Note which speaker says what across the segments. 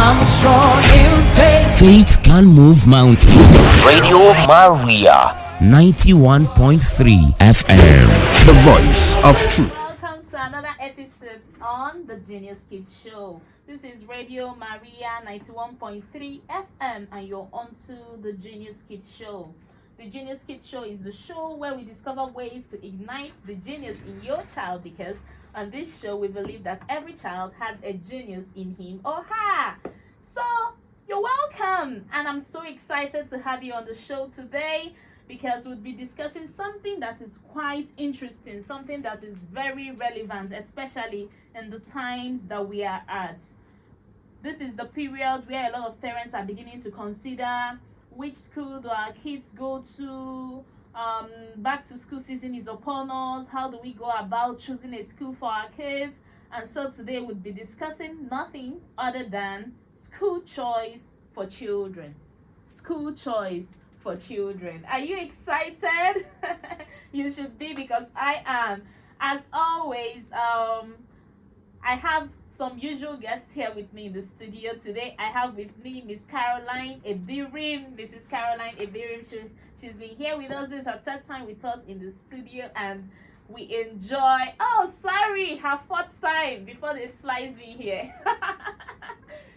Speaker 1: I'm strong in faith.
Speaker 2: Faith can move mountains. Radio Maria 91.3 FM.
Speaker 3: The voice of truth.
Speaker 4: Welcome to another episode on the Genius Kids Show. This is Radio Maria 91.3 FM and you're onto the Genius Kids Show. The Genius Kids Show is the show where we discover ways to ignite the genius in your child, because on this show we believe that every child has a genius in him or her. So you're welcome, and I'm so excited to have you on the show today, because we'll be discussing something that is quite interesting, something that is very relevant, especially in the times that we are at. This is the period where a lot of parents are beginning to consider which school do our kids go to. Back to school season is upon us. How do we go about choosing a school for our kids? And so today we'll be discussing nothing other than school choice for children. School choice for children. Are you excited? You should be, because I am. As always, I have some usual guests here with me in the studio today. I have with me Miss Caroline Ebirim. Mrs. Caroline Ebirim. She's been here with us. This is her third time with us in the studio, and we enjoy. Oh, sorry, her fourth time before they slice me here.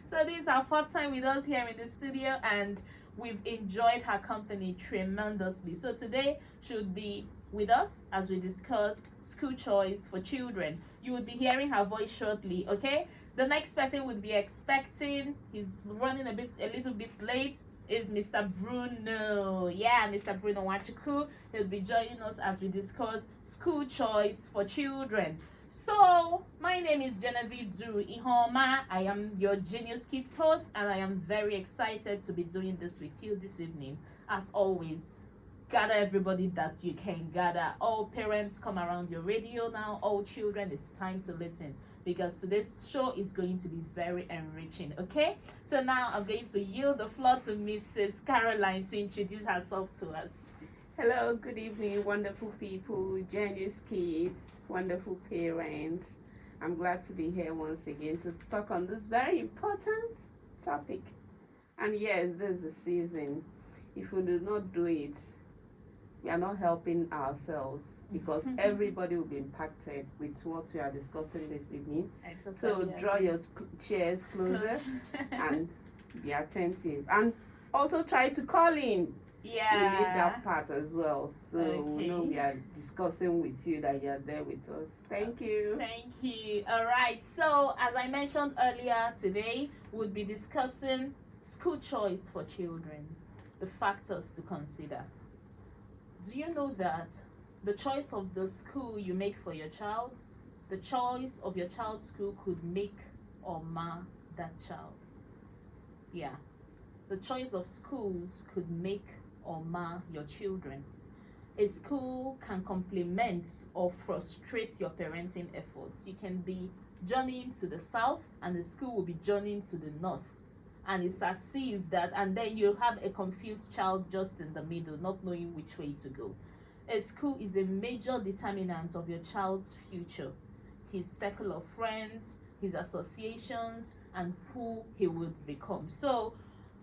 Speaker 4: So this is her fourth time with us here in the studio, and we've enjoyed her company tremendously. So today should be with us as we discuss school choice for children. You will be hearing her voice shortly, okay? The next person would be expecting, he's running a little bit late, is Mr. Bruno. Yeah, Mr. Bruno Nwanchukwu. He'll be joining us as we discuss school choice for children. So, my name is Genevieve Duruiheoma. I am your Genius Kids host, and I am very excited to be doing this with you this evening. As always, gather everybody that you can gather. All parents, come around your radio now. All children, it's time to listen, because today's show is going to be very enriching, okay? So now I'm going to yield the floor to Mrs. Caroline to introduce herself to us.
Speaker 5: Hello, good evening, wonderful people, genius kids, wonderful parents. I'm glad to be here once again to talk on this very important topic. And yes, this is the season. If we do not do it, we are not helping ourselves, because everybody will be impacted with what we are discussing this evening. So draw your chairs closer and be attentive. And also try to call in.
Speaker 4: Yeah.
Speaker 5: We need that part as well. So we know we are discussing with you, that you are there with us. Thank you.
Speaker 4: Thank you. All right. So as I mentioned earlier, today we'll be discussing school choice for children, the factors to consider. Do you know that the choice of the school you make for your child, the choice of your child's school could make or mar that child? Yeah. The choice of schools could make or mar your children. A school can complement or frustrate your parenting efforts. You can be journeying to the south and the school will be journeying to the north. And it's as if that, and then you'll have a confused child just in the middle, not knowing which way to go. A school is a major determinant of your child's future, his circle of friends, his associations, and who he would become. So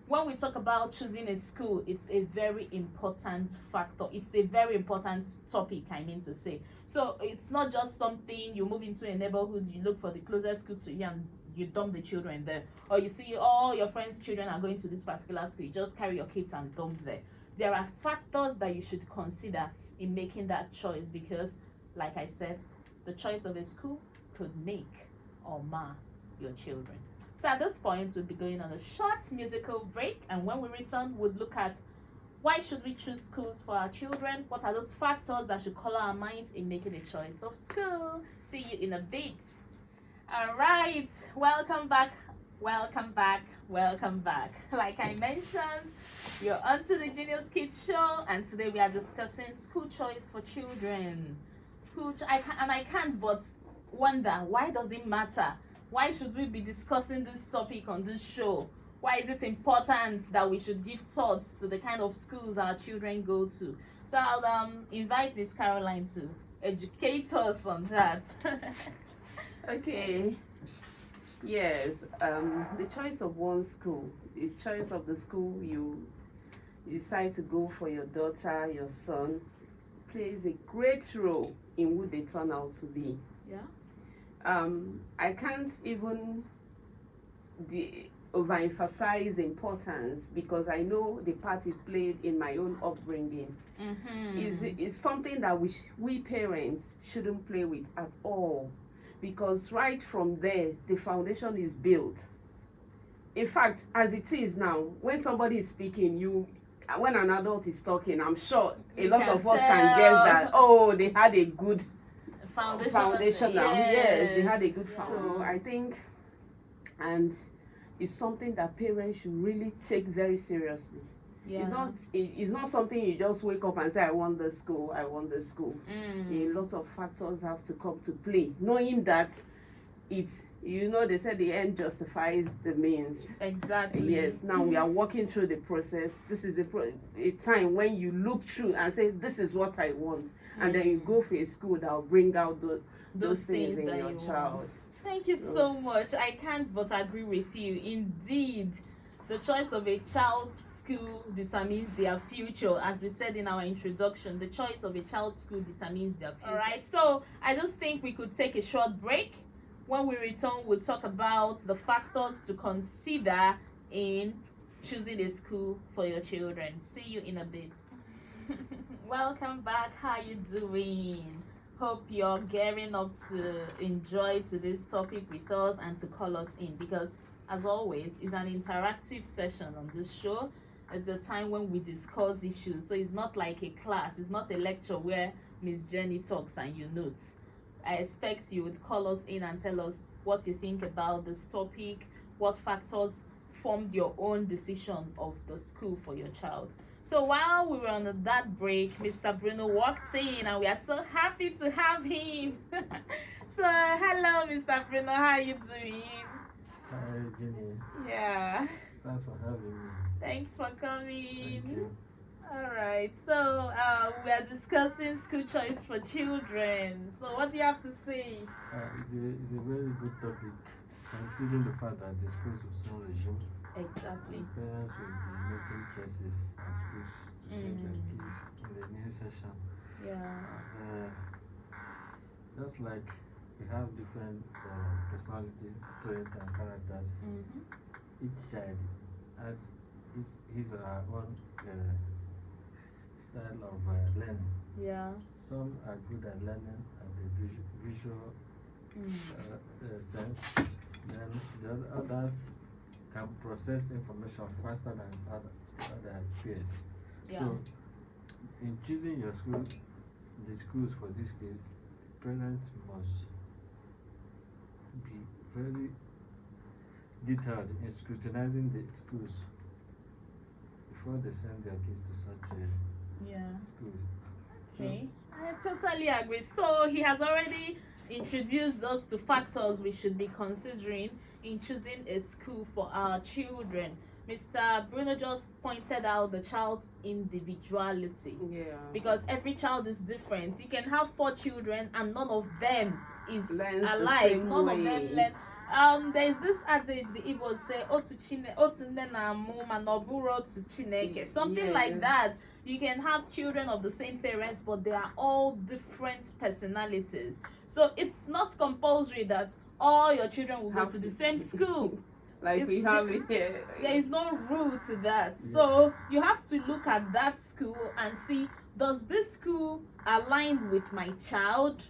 Speaker 4: when we talk about choosing a school, it's a very important factor. It's a very important topic, I mean to say. So it's not just something you move into a neighborhood, you look for the closest school to you and you dump the children there, or you see all your friends' children are going to this particular school, you just carry your kids and dump there. There are factors that you should consider in making that choice, because like I said, the choice of a school could make or mar your children. So at this point, we'll be going on a short musical break, and when we return, we'll look at why should we choose schools for our children, what are those factors that should color our minds in making a choice of school. See you in a bit. All right, welcome back. Like I mentioned, you're onto the Genius Kids Show, and today we are discussing school choice for children. I can't but wonder, why does it matter? Why should we be discussing this topic on this show? Why is it important that we should give thoughts to the kind of schools our children go to? So I'll invite Miss Caroline to educate us on that.
Speaker 5: Okay. Yes, the choice of one school, the choice of the school you decide to go for your daughter, your son, plays a great role in who they turn out to be.
Speaker 4: Yeah.
Speaker 5: I can't even overemphasize the importance because I know the part it played in my own upbringing. Is something that we parents shouldn't play with at all, because right from there the foundation is built. In fact, as it is now, when somebody is speaking, when an adult is talking, I'm sure a lot of us can guess that, oh, they had a good foundation now. Yes, they had a good foundation. So I think, and it's something that parents should really take very seriously.
Speaker 4: Yeah.
Speaker 5: It's not something you just wake up and say, I want this school, I want this school. A lot of factors have to come to play, knowing that they said the end justifies the means.
Speaker 4: Exactly.
Speaker 5: Yes, now we are walking through the process. This is a time when you look through and say, this is what I want. And then you go for a school that will bring out those things in your child.
Speaker 4: Want. Thank you so much. I can't but agree with you. Indeed, the choice of a child's school determines their future. As we said in our introduction, the choice of a child's school determines their future. All right, so I just think we could take a short break. When we return, we'll talk about the factors to consider in choosing a school for your children. See you in a bit. Welcome back. How you doing? Hope you're gearing up to enjoy today's topic with us and to call us in, because as always, it's an interactive session on this show. It's a time when we discuss issues, so it's not like a class, it's not a lecture where Miss Genny talks and you note. I expect you would call us in and tell us what you think about this topic, what factors formed your own decision of the school for your child. So while we were on that break, Mr. Bruno walked in and we are so happy to have him. So hello, Mr. Bruno, how are you doing?
Speaker 6: Hi, Jenny.
Speaker 4: Yeah.
Speaker 6: Thanks for having me.
Speaker 4: Thanks for coming.
Speaker 6: Thank you.
Speaker 4: Alright, so we are discussing school choice for children. So what do you have to say?
Speaker 6: It's a very good topic, considering the fact that the schools will soon resume.
Speaker 4: Exactly.
Speaker 6: Parents will be making choices at schools to send their kids in the new session.
Speaker 4: Yeah.
Speaker 6: Just like we have different personality traits and characters, each child has his or her own style of learning.
Speaker 4: Yeah.
Speaker 6: Some are good at learning at the visual sense. Then the others can process information faster than other peers.
Speaker 4: Yeah.
Speaker 6: So, in choosing your school, the schools for this case, parents must be very detailed in scrutinizing the schools before they send their kids to such a school.
Speaker 4: Okay, I totally agree. So he has already introduced us to factors we should be considering in choosing a school for our children. Mr. Bruno just pointed out the child's individuality.
Speaker 5: Yeah.
Speaker 4: Because every child is different. You can have 4 children and none of them is
Speaker 5: Learns
Speaker 4: alike.
Speaker 5: the
Speaker 4: None
Speaker 5: way.
Speaker 4: of them learn. There's this adage the Igbos say, something like that. You can have children of the same parents, but they are all different personalities. So it's not compulsory that all your children will go to the same school.
Speaker 5: Like we have it here.
Speaker 4: There is no rule to that. So you have to look at that school and see, does this school align with my child?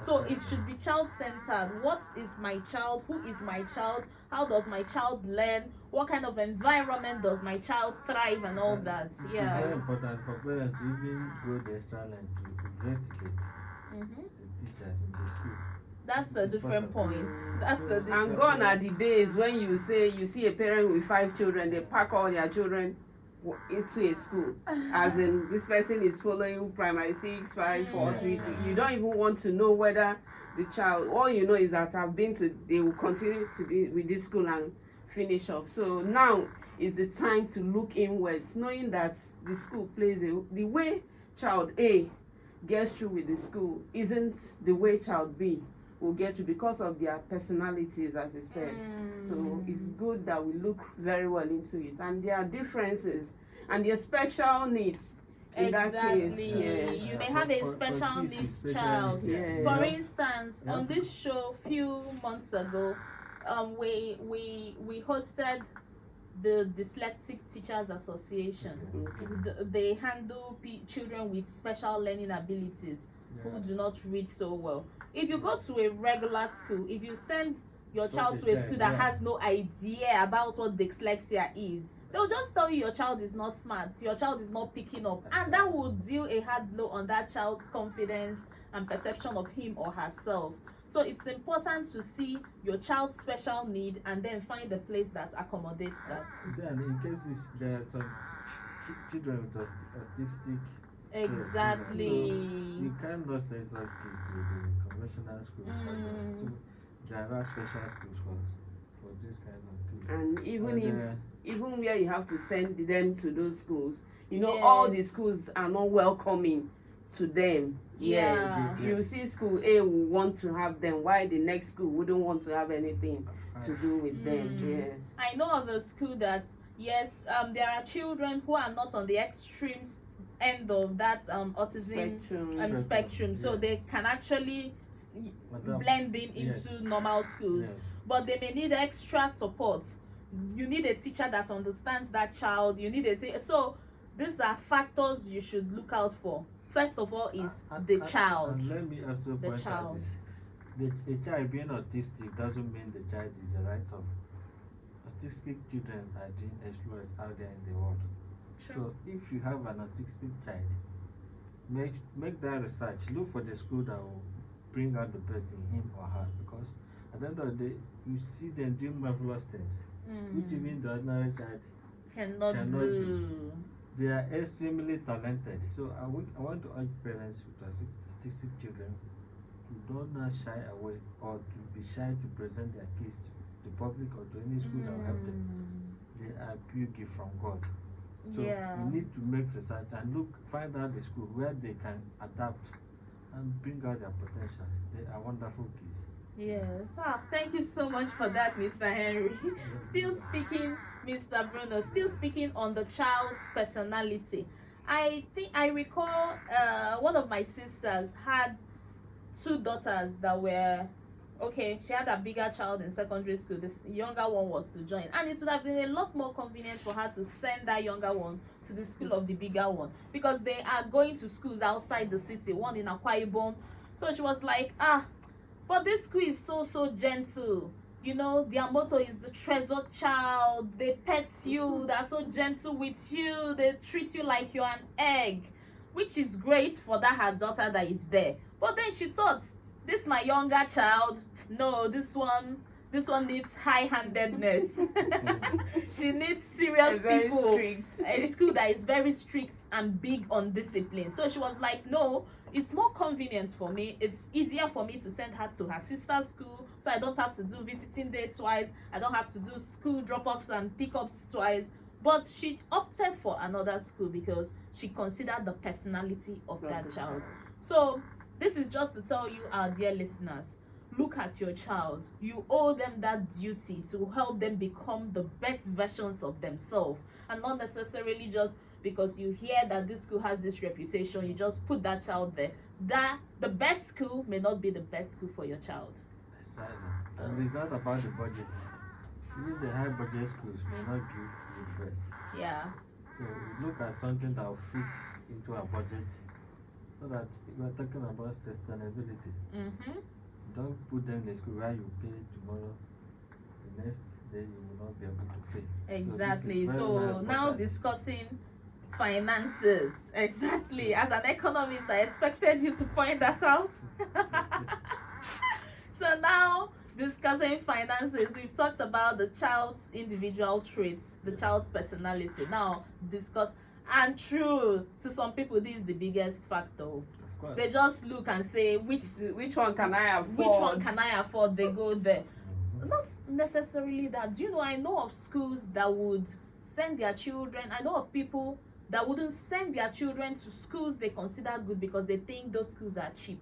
Speaker 4: So it should be child-centered. What is my child? Who is my child? How does my child learn? What kind of environment does my child thrive and all that?
Speaker 6: It's very important for parents to even go the extra line to investigate the teachers in the school.
Speaker 4: That's a different point. That's a different
Speaker 5: And gone are the days when you see a parent with 5 children, they pack all their children into a school. As in, this person is following primary 6, 5, 4, 3, 2. You don't even want to know whether the child, all you know is that they will continue with this school and finish up. So now is the time to look inwards, knowing that the school plays the way child A gets through with the school isn't the way child B will get through because of their personalities, as you said. So it's good that we look very well into it, and there are differences and their special needs. In that case,
Speaker 4: Exactly. You may have a special needs child.
Speaker 5: Yeah.
Speaker 4: For instance, on this show few months ago, we hosted the Dyslexic Teachers Association. They handle children with special learning abilities who do not read so well. If you go to a regular school, if you send your child to a school that has no idea about what dyslexia is, they'll just tell you your child is not smart, your child is not picking up, and that will deal a hard blow on that child's confidence and perception of him or herself. So it's important to see your child's special need and then find the place that accommodates that.
Speaker 6: Then, in cases there are some children with autistic.
Speaker 4: Exactly.
Speaker 6: So you cannot send such kids to the conventional school. So there are special schools for this kind of kids.
Speaker 5: And even where you have to send them to those schools, you know, all the schools are not welcoming to them. Yes. You see school A will want to have them, while the next school wouldn't want to have anything to do with them. Yes.
Speaker 4: I know of a school that, there are children who are not on the extreme end of that autism spectrum. So they can actually blend in into normal schools. But they may need extra support. You need a teacher that understands that child. You need so these are factors you should look out for. First of all is the child.
Speaker 6: And let me also point out this. The child being autistic doesn't mean the child is a write-off. Autistic children are being explored out there in the world. So if you have an autistic child, make that research. Look for the school that will bring out the best in him or her, because at the end of the day, you see them doing marvelous things, which even the ordinary child cannot do. They are extremely talented. So I want to urge parents with autistic children to not shy away or to be shy to present their kids to the public or to any school that will help them. They are pure gift from God. So you need to make research and find out the school where they can adapt and bring out their potential. They are wonderful kids.
Speaker 4: Yes. Thank you so much for that, Mr. Henry. Still speaking, Mr. Bruno, still speaking on the child's personality. I recall one of my sisters had two daughters that were she had a bigger child in secondary school. This younger one was to join, and it would have been a lot more convenient for her to send that younger one to the school of the bigger one, because they are going to schools outside the city, one in Akwa Ibom. So she was like, but this school is so gentle. You know, their motto is the treasured child. They pet you, they're so gentle with you, they treat you like you're an egg, which is great for her daughter that is there. But then she thought, this my younger child, no, this one needs high-handedness. She needs serious people. Strict. A school that is very strict and big on discipline. So she was like, no, it's more convenient for me. It's easier for me to send her to her sister's school, so I don't have to do visiting day twice. I don't have to do school drop-offs and pick-ups twice. But she opted for another school because she considered the personality of that child. So this is just to tell you, our dear listeners, look at your child. You owe them that duty to help them become the best versions of themselves, and not necessarily just because you hear that this school has this reputation, you just put that child there. That the best school may not be the best school for your child.
Speaker 6: Exactly. So, and it's not about the budget. Even the high budget schools may not give the best.
Speaker 4: Yeah.
Speaker 6: So look at something that will fit into our budget, so that we are talking about sustainability. Don't put them in a school where you pay tomorrow, the next day you will not be able to pay.
Speaker 4: Exactly. So now discussing finances. Exactly. As an economist, I expected you to point that out. So now discussing finances, we've talked about the child's individual traits, the child's personality. Now discuss, and true, to some people this is the biggest factor. They just look and say, which one can I afford? Which one can I afford? They go there. Not necessarily that. You know, I know of schools that would send their children. I know of people that wouldn't send their children to schools they consider good because they think those schools are cheap.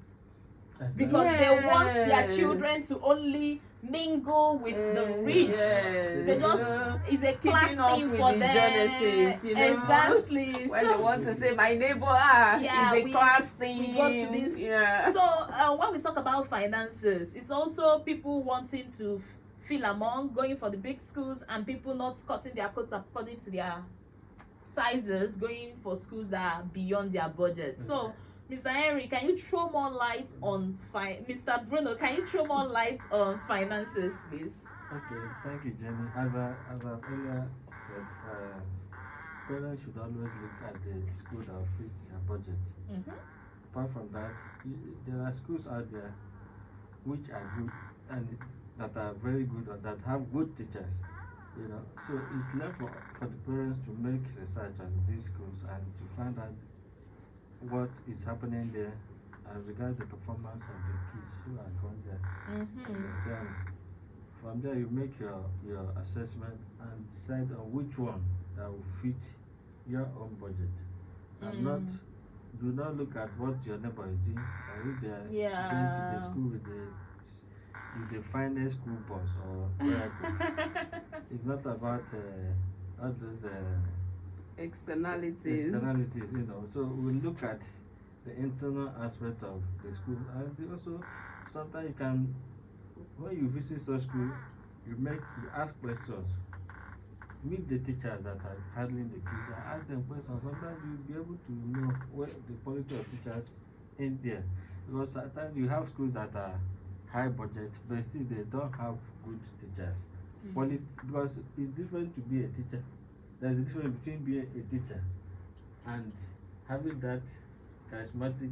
Speaker 4: because they want their children to only mingle with the rich. They just it's a class thing for them.
Speaker 5: Genesis,
Speaker 4: exactly.
Speaker 5: When
Speaker 4: so,
Speaker 5: they want to say my neighbor, it's a class thing.
Speaker 4: We go to this. So when we talk about finances, it's also people wanting to feel among, going for the big schools, and people not cutting their coats according to their sizes, going for schools that are beyond their budget. So Mr. Henry, can you throw more light on Mr. Bruno, can you throw more light on finances, please?
Speaker 6: Okay, thank you, Jenny. As I earlier said, parents should always look at the school that fits their budget. Apart from that, there are schools out there which are good and that are very good or that have good teachers. So it's left for the parents to make research on these schools and to find out what is happening there as regards the performance of the kids who are going there. Then from there you make your assessment and decide on which one that will fit your own budget. And do not look at what your neighbor is doing or if they are going to the school with the finest school bus or whatever. It's not about all those
Speaker 5: externalities.
Speaker 6: So we look at the internal aspect of the school, and also sometimes you can, when you visit such school, you ask questions, meet the teachers that are handling the kids, and ask them questions. Sometimes you'll be able to know what the quality of teachers in there, because sometimes you have schools that are high budget, but still they don't have good teachers. Because it's different to be a teacher. There's a difference between being a teacher and having that charismatic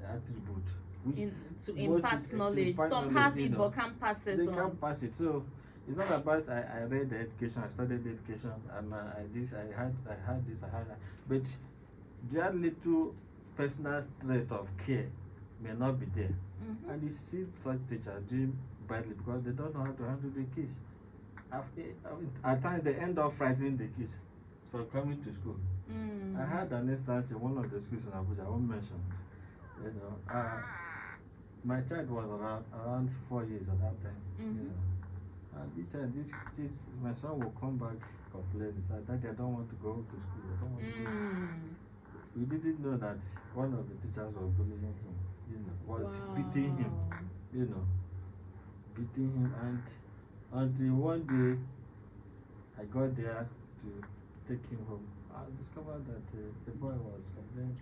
Speaker 6: attribute, which
Speaker 4: to impart knowledge. Some have it but can't pass it.
Speaker 6: They can't pass it. So it's not about I read the education, I studied the education, and I had this, but their little personal trait of care may not be there. And you see such teachers doing badly because they don't know how to handle the kids. At times they end up frightening the kids for coming to school. I had an instance in one of the schools in Abuja, I won't mention. My child was around 4 years at that time. And this my son will come back complaining. He said, Daddy, I don't want to go to school. I don't want to go. We didn't know that one of the teachers was bullying him, was beating him, beating him. And until one day I got there to take him home, I discovered that the boy was complaining,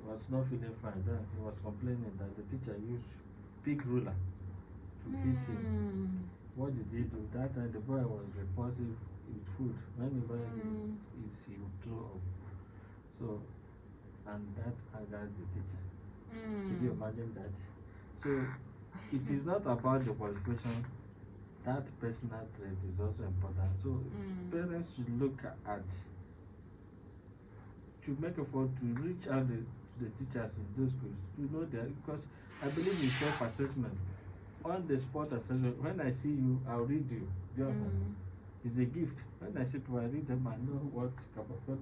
Speaker 6: was not feeling fine. Then he was complaining that the teacher used big ruler to beat him. What did he do? That time the boy was repulsive with food. Whenever he eats, he would throw up. So, and that angered the teacher. Did you imagine that? So, it is not about the qualification. That personal trait is also important. So, parents should look at, to make effort to reach out to the teachers in those schools to know that, because I believe in self-assessment. On the spot assessment, when I see you, I'll read you. It's a gift. When I see people, I read them, I know what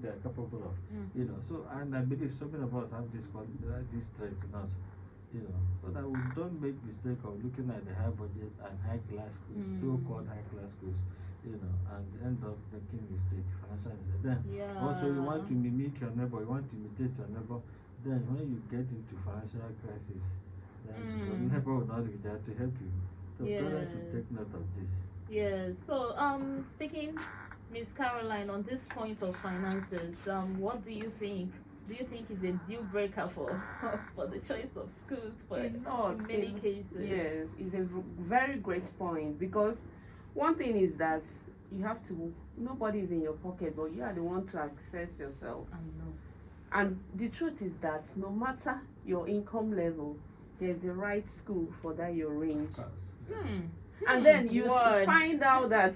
Speaker 6: they are capable of. So, and I believe so many of us have this trait in us. So that we don't make mistake of looking at the high budget and high class schools, so-called high class schools, and end up making mistake, financial mistake. Then also you want to mimic your neighbor, you want to imitate your neighbor. Then when you get into financial crisis, then your neighbor will not be there to help you. So parents should take note of this.
Speaker 4: Yes. So speaking, Miss Caroline, on this point of finances, what do you think? Do you think is a deal breaker for the choice of schools in many cases?
Speaker 5: Yes, it's a very great point, because one thing is that you have to, nobody is in your pocket, but you are the one to access yourself.
Speaker 4: I know.
Speaker 5: And the truth is that no matter your income level, there's the right school for that your range. And then you find out that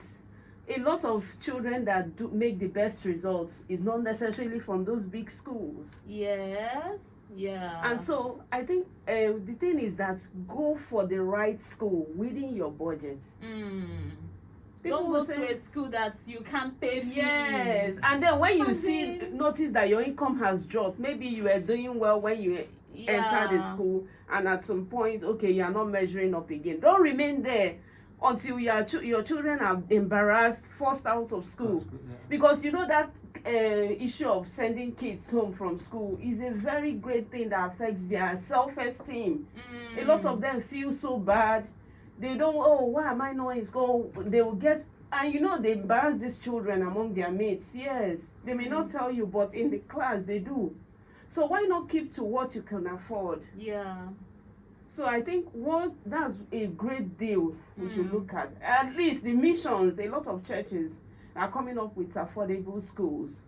Speaker 5: a lot of children that do make the best results is not necessarily from those big schools.
Speaker 4: Yes. Yeah.
Speaker 5: And so I think the thing is that go for the right school within your budget.
Speaker 4: Don't go to a school that you can't pay fees.
Speaker 5: Yes. And then when you notice that your income has dropped, maybe you were doing well when you enter the school, and at some point, okay, you are not measuring up again. Don't remain there until your children are embarrassed, forced out of school. Because you know that issue of sending kids home from school is a very great thing that affects their self-esteem. A lot of them feel so bad. They don't, oh, why am I not in school? They will get, and you know, they embarrass these children among their mates. Yes, they may not tell you, but in the class they do. So why not keep to what you can afford?
Speaker 4: Yeah.
Speaker 5: So I think that's a great deal we should look at. At least the missions, a lot of churches are coming up with affordable schools.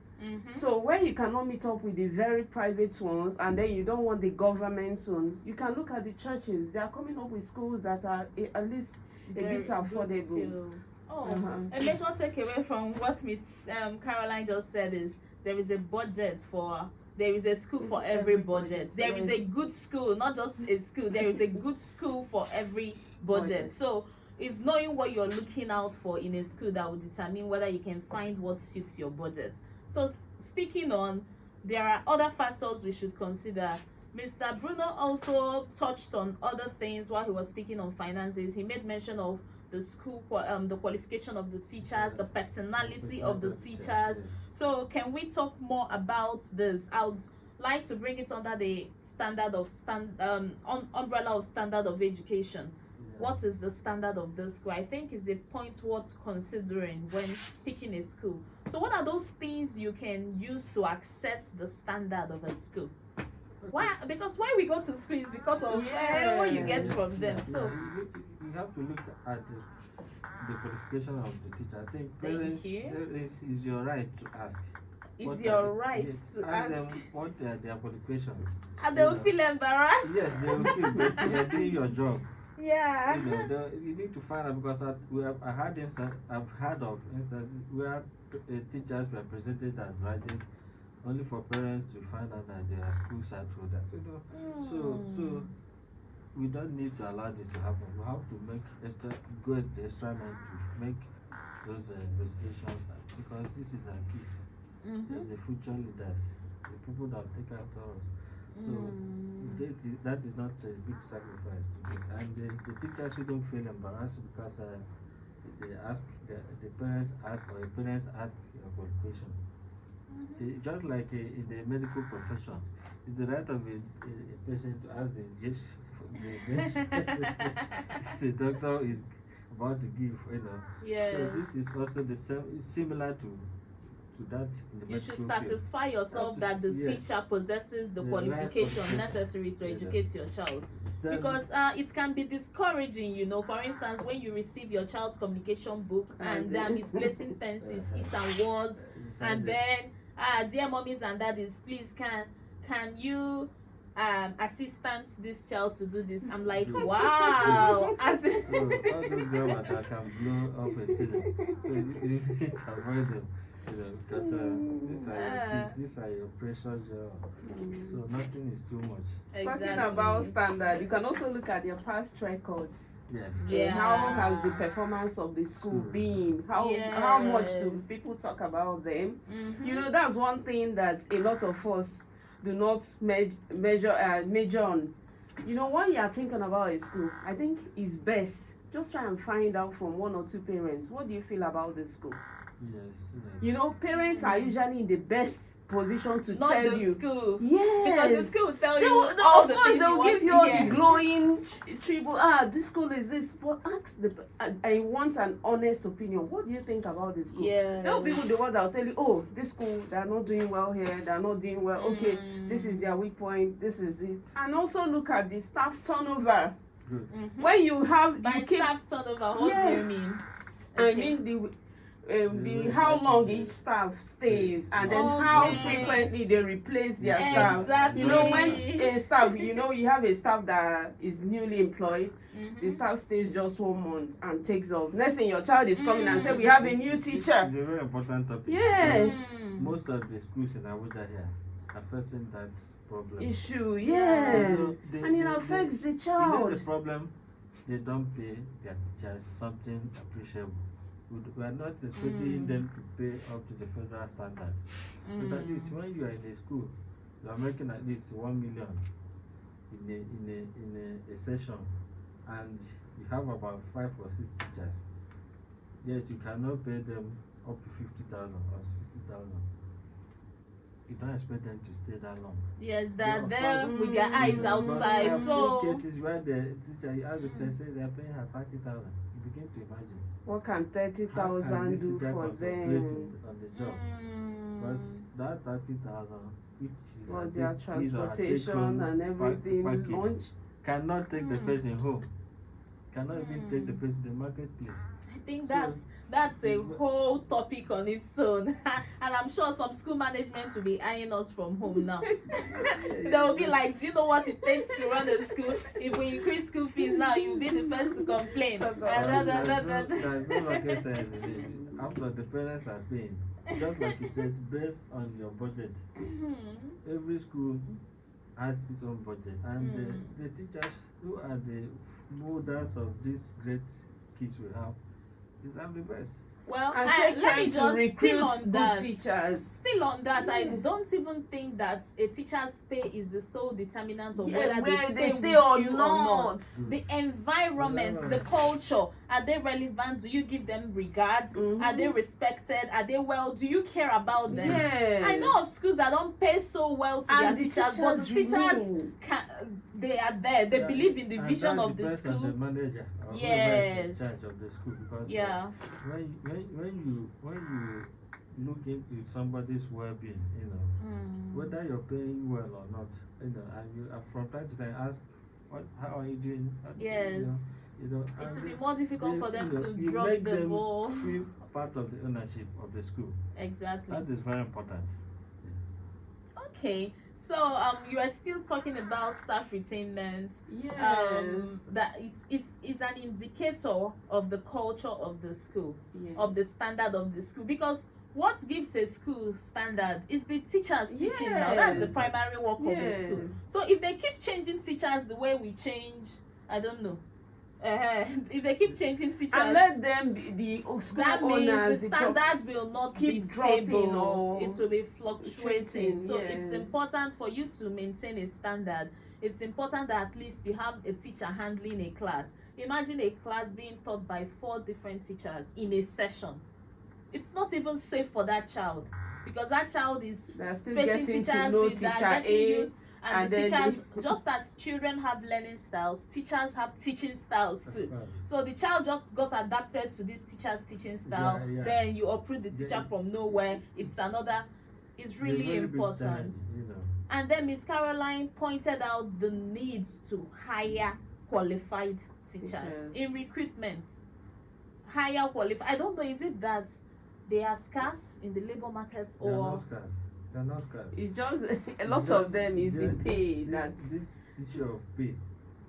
Speaker 5: So where you cannot meet up with the very private ones, and then you don't want the government one, you can look at the churches. They are coming up with schools that are at least a bit affordable.
Speaker 4: Oh, and let's not take away from what Miss Caroline just said is there is a budget for. There is a school for every budget. There is a good school, not just a school. There is a good school for every budget. So it's knowing what you're looking out for in a school that will determine whether you can find what suits your budget. So speaking on, there are other factors we should consider. Mr. Bruno also touched on other things while he was speaking on finances. He made mention of the school, the qualification of the teachers, the personality of the teachers. So can we talk more about this? I would like to bring it under the standard of umbrella of standard of education. What is the standard of the school? I think is a point worth considering when picking a school. So what are those things you can use to assess the standard of a school? Why? Because why we go to school is because of what you get from them. So
Speaker 6: you have to look at the qualification of the teacher. I think parents, is your right to ask.
Speaker 4: It's your right to ask
Speaker 6: them what their qualification.
Speaker 4: And they will feel embarrassed.
Speaker 6: Yes, they will feel, but you are doing your job.
Speaker 4: Yeah.
Speaker 6: You need to find out, because I've heard of instances where teachers were presented as graduates only for parents to find out that their schools are through that. So we don't need to allow this to happen. We have to go the extra mile to make those investigations, because this is our kids, the future leaders, the people that take after us. So that is not a big sacrifice to make. And the teachers shouldn't feel embarrassed because the parents ask, or the parents ask a qualification. Just like in the medical profession, it's the right of a patient to ask the doctor is about to give,
Speaker 4: Yes.
Speaker 6: So this is also the same, similar to that.
Speaker 4: You should satisfy yourself that the teacher possesses the qualification necessary to educate your child. Because it can be discouraging, for instance, when you receive your child's communication book and he's placing tenses, is and was, and then dear mommies and daddies, please can you assistant this child to do this? I'm like, wow.
Speaker 6: So all those girls that can blow up a ceiling, so you need to avoid them. Because these are your precious girls. So nothing is too much.
Speaker 4: Exactly.
Speaker 5: Talking about standard, you can also look at your past records.
Speaker 6: Yes.
Speaker 5: So how has the performance of the school been? How much do people talk about them? That's one thing that a lot of us do not major on. When you are thinking about a school, I think it's best just try and find out from one or two parents, what do you feel about the school?
Speaker 6: Yes.
Speaker 5: Parents are usually in the best position to
Speaker 4: not
Speaker 5: tell
Speaker 4: the
Speaker 5: you.
Speaker 4: School.
Speaker 5: Yes.
Speaker 4: Because the school will tell you
Speaker 5: Of
Speaker 4: all the
Speaker 5: course,
Speaker 4: things
Speaker 5: they'll
Speaker 4: you
Speaker 5: give you
Speaker 4: want
Speaker 5: all
Speaker 4: to
Speaker 5: the
Speaker 4: hear.
Speaker 5: glowing tribute. This school is this. But ask I want an honest opinion. What do you think about the school?
Speaker 4: Yeah.
Speaker 5: There will be the one that will tell you, oh, this school, they're not doing well here. They're not doing well. Okay, this is their weak point. This is it. And also look at the staff turnover. When you have
Speaker 4: By staff turnover, what do you mean?
Speaker 5: I mean the how long each staff stays, and then how frequently they replace their staff.
Speaker 4: Exactly.
Speaker 5: When a staff, you have a staff that is newly employed, the staff stays just 1 month and takes off. Next thing your child is coming and say, we have a new teacher.
Speaker 6: It's a very important topic.
Speaker 5: Yes.
Speaker 6: Most of the schools in Abuja here are facing that problem.
Speaker 5: Issue, yes. And it affects the child.
Speaker 6: The problem, they don't pay their teachers something appreciable. We are not expecting them to pay up to the federal standard. But at least when you are in a school, you are making at least 1 million in a session, and you have about 5 or 6 teachers, yet you cannot pay them up to 50,000 or 60,000. You don't expect them to stay that long.
Speaker 4: Yes, they're
Speaker 6: Of
Speaker 4: there
Speaker 6: course,
Speaker 4: with their eyes
Speaker 6: because I
Speaker 4: outside.
Speaker 6: have
Speaker 4: So
Speaker 6: seen cases where the teacher, you ask the sensei, they are paying her 30,000. You begin to imagine.
Speaker 5: What can
Speaker 6: How can
Speaker 5: 30,000
Speaker 6: this
Speaker 5: do
Speaker 6: teacher
Speaker 5: for
Speaker 6: concentrate
Speaker 5: them?
Speaker 6: on the job? Because that 30,000, which is
Speaker 5: For
Speaker 6: a
Speaker 5: their
Speaker 6: take- is a
Speaker 5: transportation
Speaker 6: take-home
Speaker 5: and everything,
Speaker 6: package,
Speaker 5: lunch.
Speaker 6: cannot take the person home. Cannot even take the person to the marketplace.
Speaker 4: I think
Speaker 6: So,
Speaker 4: that's a
Speaker 6: it's-
Speaker 4: whole topic on its own. And I'm sure some school management will be eyeing us from home now. They'll be like, do you know what it takes to run a school? If we increase school fees now, you'll be the first to complain.
Speaker 5: So
Speaker 6: There's no rocket science in it. After the parents are paying, just like you said, based on your budget. Every school has its own budget, and the teachers who are the molders of these great kids we have deserve the best.
Speaker 4: Well,
Speaker 5: And
Speaker 4: let
Speaker 5: take
Speaker 4: me
Speaker 5: time to
Speaker 4: just still
Speaker 5: recruit
Speaker 4: on
Speaker 5: good
Speaker 4: that.
Speaker 5: teachers.
Speaker 4: Still on that, I
Speaker 5: Yeah.
Speaker 4: don't even think that a teacher's pay is the sole determinant of
Speaker 5: Yeah,
Speaker 4: whether
Speaker 5: where
Speaker 4: they
Speaker 5: they
Speaker 4: stay
Speaker 5: stay
Speaker 4: with
Speaker 5: or
Speaker 4: you
Speaker 5: not.
Speaker 4: The environment, the culture, are they relevant? Do you give them regard? Are they respected? Are they well? Do you care about them?
Speaker 5: Yes.
Speaker 4: I know of schools that don't pay so well to
Speaker 5: And
Speaker 4: their
Speaker 5: the
Speaker 4: teachers, but the
Speaker 5: teachers
Speaker 4: teachers
Speaker 5: remain.
Speaker 4: they are there. They believe in the
Speaker 6: And
Speaker 4: vision
Speaker 6: that
Speaker 4: of the
Speaker 6: depends on
Speaker 4: school.
Speaker 6: the manager or whoever is
Speaker 4: Yes.
Speaker 6: in charge of the school, because
Speaker 4: Yeah.
Speaker 6: when you look into somebody's well-being, whether you're paying well or not, and you from time to time ask, how are you doing?
Speaker 4: Yes.
Speaker 6: You know,
Speaker 4: It
Speaker 6: and
Speaker 4: will be more difficult for them to
Speaker 6: you
Speaker 4: drop
Speaker 6: make
Speaker 4: the
Speaker 6: them
Speaker 4: ball.
Speaker 6: feel part of the ownership of the school.
Speaker 4: Exactly.
Speaker 6: That is very important.
Speaker 4: Okay, so you are still talking about staff retainment.
Speaker 5: Yes.
Speaker 4: That it's an indicator of the culture of the school,
Speaker 5: Yes.
Speaker 4: of the standard of the school. Because what gives a school standard is the teachers teaching now. That's the
Speaker 5: Yes.
Speaker 4: primary work of the school.
Speaker 5: Yes.
Speaker 4: So if they keep changing teachers the way we change, I don't know. If they keep changing teachers,
Speaker 5: And let them be the school
Speaker 4: that means
Speaker 5: owners.
Speaker 4: the standard will not be
Speaker 5: keep dropping
Speaker 4: stable.
Speaker 5: or
Speaker 4: It will be fluctuating.
Speaker 5: fluctuating,
Speaker 4: So it's
Speaker 5: yes.
Speaker 4: important for you to maintain a standard. It's important that at least you have a teacher handling a class. Imagine a class being taught by 4 different teachers in a session. It's not even safe for that child, because that child is
Speaker 5: They're still
Speaker 4: facing
Speaker 5: getting
Speaker 4: teachers
Speaker 5: to know
Speaker 4: with that,
Speaker 5: teacher
Speaker 4: getting
Speaker 5: A.
Speaker 4: used, and
Speaker 5: and
Speaker 4: the
Speaker 5: then
Speaker 4: teachers, just as children have learning styles, teachers have teaching styles too.
Speaker 6: Right.
Speaker 4: So the child just got adapted to this teacher's teaching style.
Speaker 6: Yeah.
Speaker 4: Then you uproot the teacher
Speaker 6: Yeah.
Speaker 4: from nowhere. It's another. It's
Speaker 6: It's a
Speaker 4: really
Speaker 6: very big
Speaker 4: important.
Speaker 6: challenge,
Speaker 4: And then Miss Caroline pointed out the needs to hire qualified teachers
Speaker 5: Teachers.
Speaker 4: in recruitment. Hire qualified. I don't know. Is it that they are scarce in the labor market,
Speaker 6: They are
Speaker 4: or
Speaker 6: not scarce. They are not scarce.
Speaker 5: It's just a
Speaker 6: It's
Speaker 5: lot of
Speaker 6: just-
Speaker 5: them is the
Speaker 6: this-
Speaker 5: pay.
Speaker 6: this,
Speaker 5: That's
Speaker 6: this issue of pay.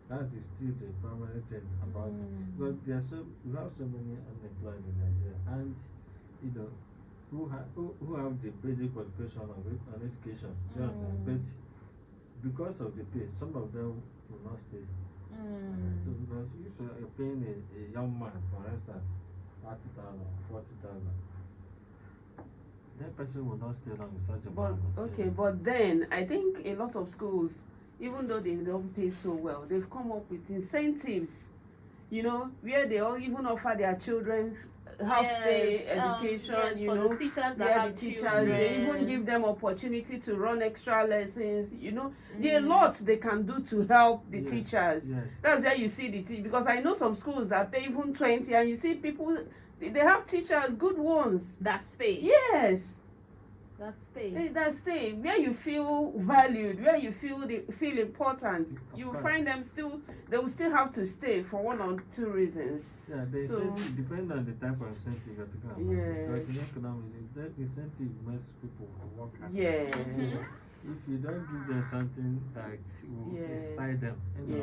Speaker 6: That is still the permanent thing about it. But we have so many unemployed in Nigeria, and who have the basic qualification on education. You understand? But because of the pay, some of them will not stay. So because if you're paying a young man, for instance, 30,000, 40,000, that person will not stay long in such a
Speaker 5: But
Speaker 6: environment.
Speaker 5: but then I think a lot of schools, even though they don't pay so well, they've come up with incentives, where they all even offer their children half-day education,
Speaker 4: yes, for the teachers that
Speaker 5: where
Speaker 4: have
Speaker 5: the teachers,
Speaker 4: children.
Speaker 5: they even give them opportunity to run extra lessons, there are lots they can do to help the
Speaker 6: Yes,
Speaker 5: teachers.
Speaker 6: yes.
Speaker 5: That's where you see the teach, because I know some schools that pay even 20, and you see people, they have teachers, good ones.
Speaker 4: that stay.
Speaker 5: Yes.
Speaker 4: That stay.
Speaker 5: That stay where you feel valued, where you feel important. You will
Speaker 6: course.
Speaker 5: find them they will still have to stay for 1 or 2 reasons.
Speaker 6: Yeah, the
Speaker 5: So-
Speaker 6: incentive depends on the type of incentive you're talking about.
Speaker 5: Yes.
Speaker 6: Because in economics, that incentive makes people work hard.
Speaker 5: Yeah.
Speaker 6: If you don't give them something that will
Speaker 5: Yeah.
Speaker 6: excite them,
Speaker 5: Yeah.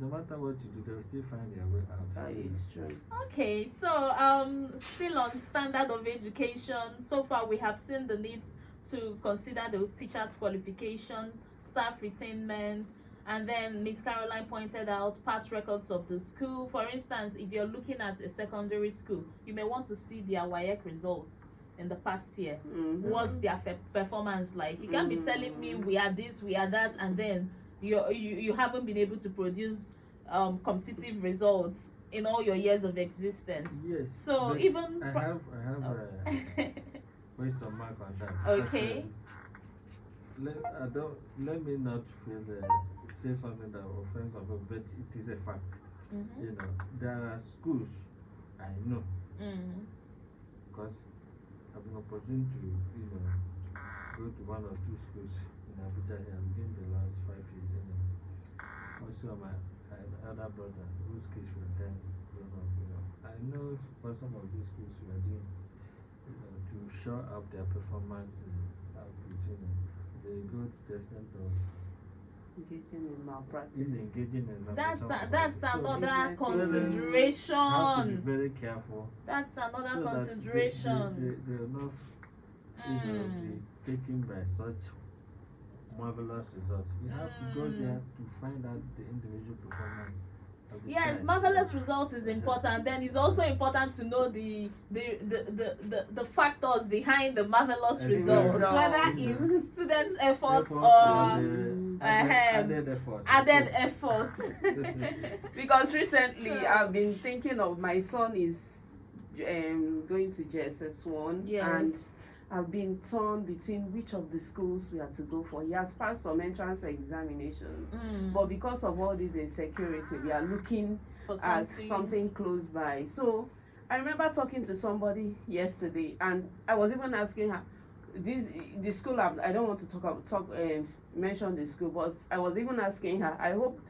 Speaker 6: no matter what you do, they'll still find their way out.
Speaker 5: That is true.
Speaker 4: Okay, so still on standard of education, so far we have seen the need to consider the teacher's qualification, staff retainment, and then Miss Caroline pointed out past records of the school. For instance, if you're looking at a secondary school, you may want to see their WAEC results in the past year. What's their performance like? You can't be telling me we are this, we are that, and then you haven't been able to produce competitive results in all your years of existence.
Speaker 6: Yes.
Speaker 4: So
Speaker 6: but
Speaker 4: even
Speaker 6: I have a question mark on that.
Speaker 4: Okay.
Speaker 6: Let me not feel say something that will offend some people, but it is a fact.
Speaker 4: Mm-hmm.
Speaker 6: You know, there are schools I know
Speaker 4: Mm.
Speaker 6: because I've been opportunity to go to one or two schools in Abuja here within the last 5 years. You know. Also, my other brother whose kids were then grown up. You know, I know what some of these schools were doing. To show up their performance output. They go to the extent of
Speaker 5: Engaging in malpractice.
Speaker 6: engaging in
Speaker 4: That's
Speaker 6: examination.
Speaker 4: another
Speaker 6: Have to
Speaker 4: consideration.
Speaker 6: be very careful.
Speaker 4: That's another
Speaker 6: so
Speaker 4: consideration.
Speaker 6: that they will not be taken by such marvelous results. You have to go there to find out the individual performance.
Speaker 4: Yes, marvelous results is important. Then it's also important to know the factors behind the marvelous results, whether it's students' efforts or added effort.
Speaker 5: Because recently I've been thinking of my son is going to JSS1,
Speaker 4: Yes.
Speaker 5: and I've been torn between which of the schools we have to go for. He has passed some entrance examinations, but because of all this insecurity, we are looking
Speaker 4: For
Speaker 5: at something close by. So I remember talking to somebody yesterday, and I was even asking her, the school, I don't want to mention the school, but I was even asking her, I hope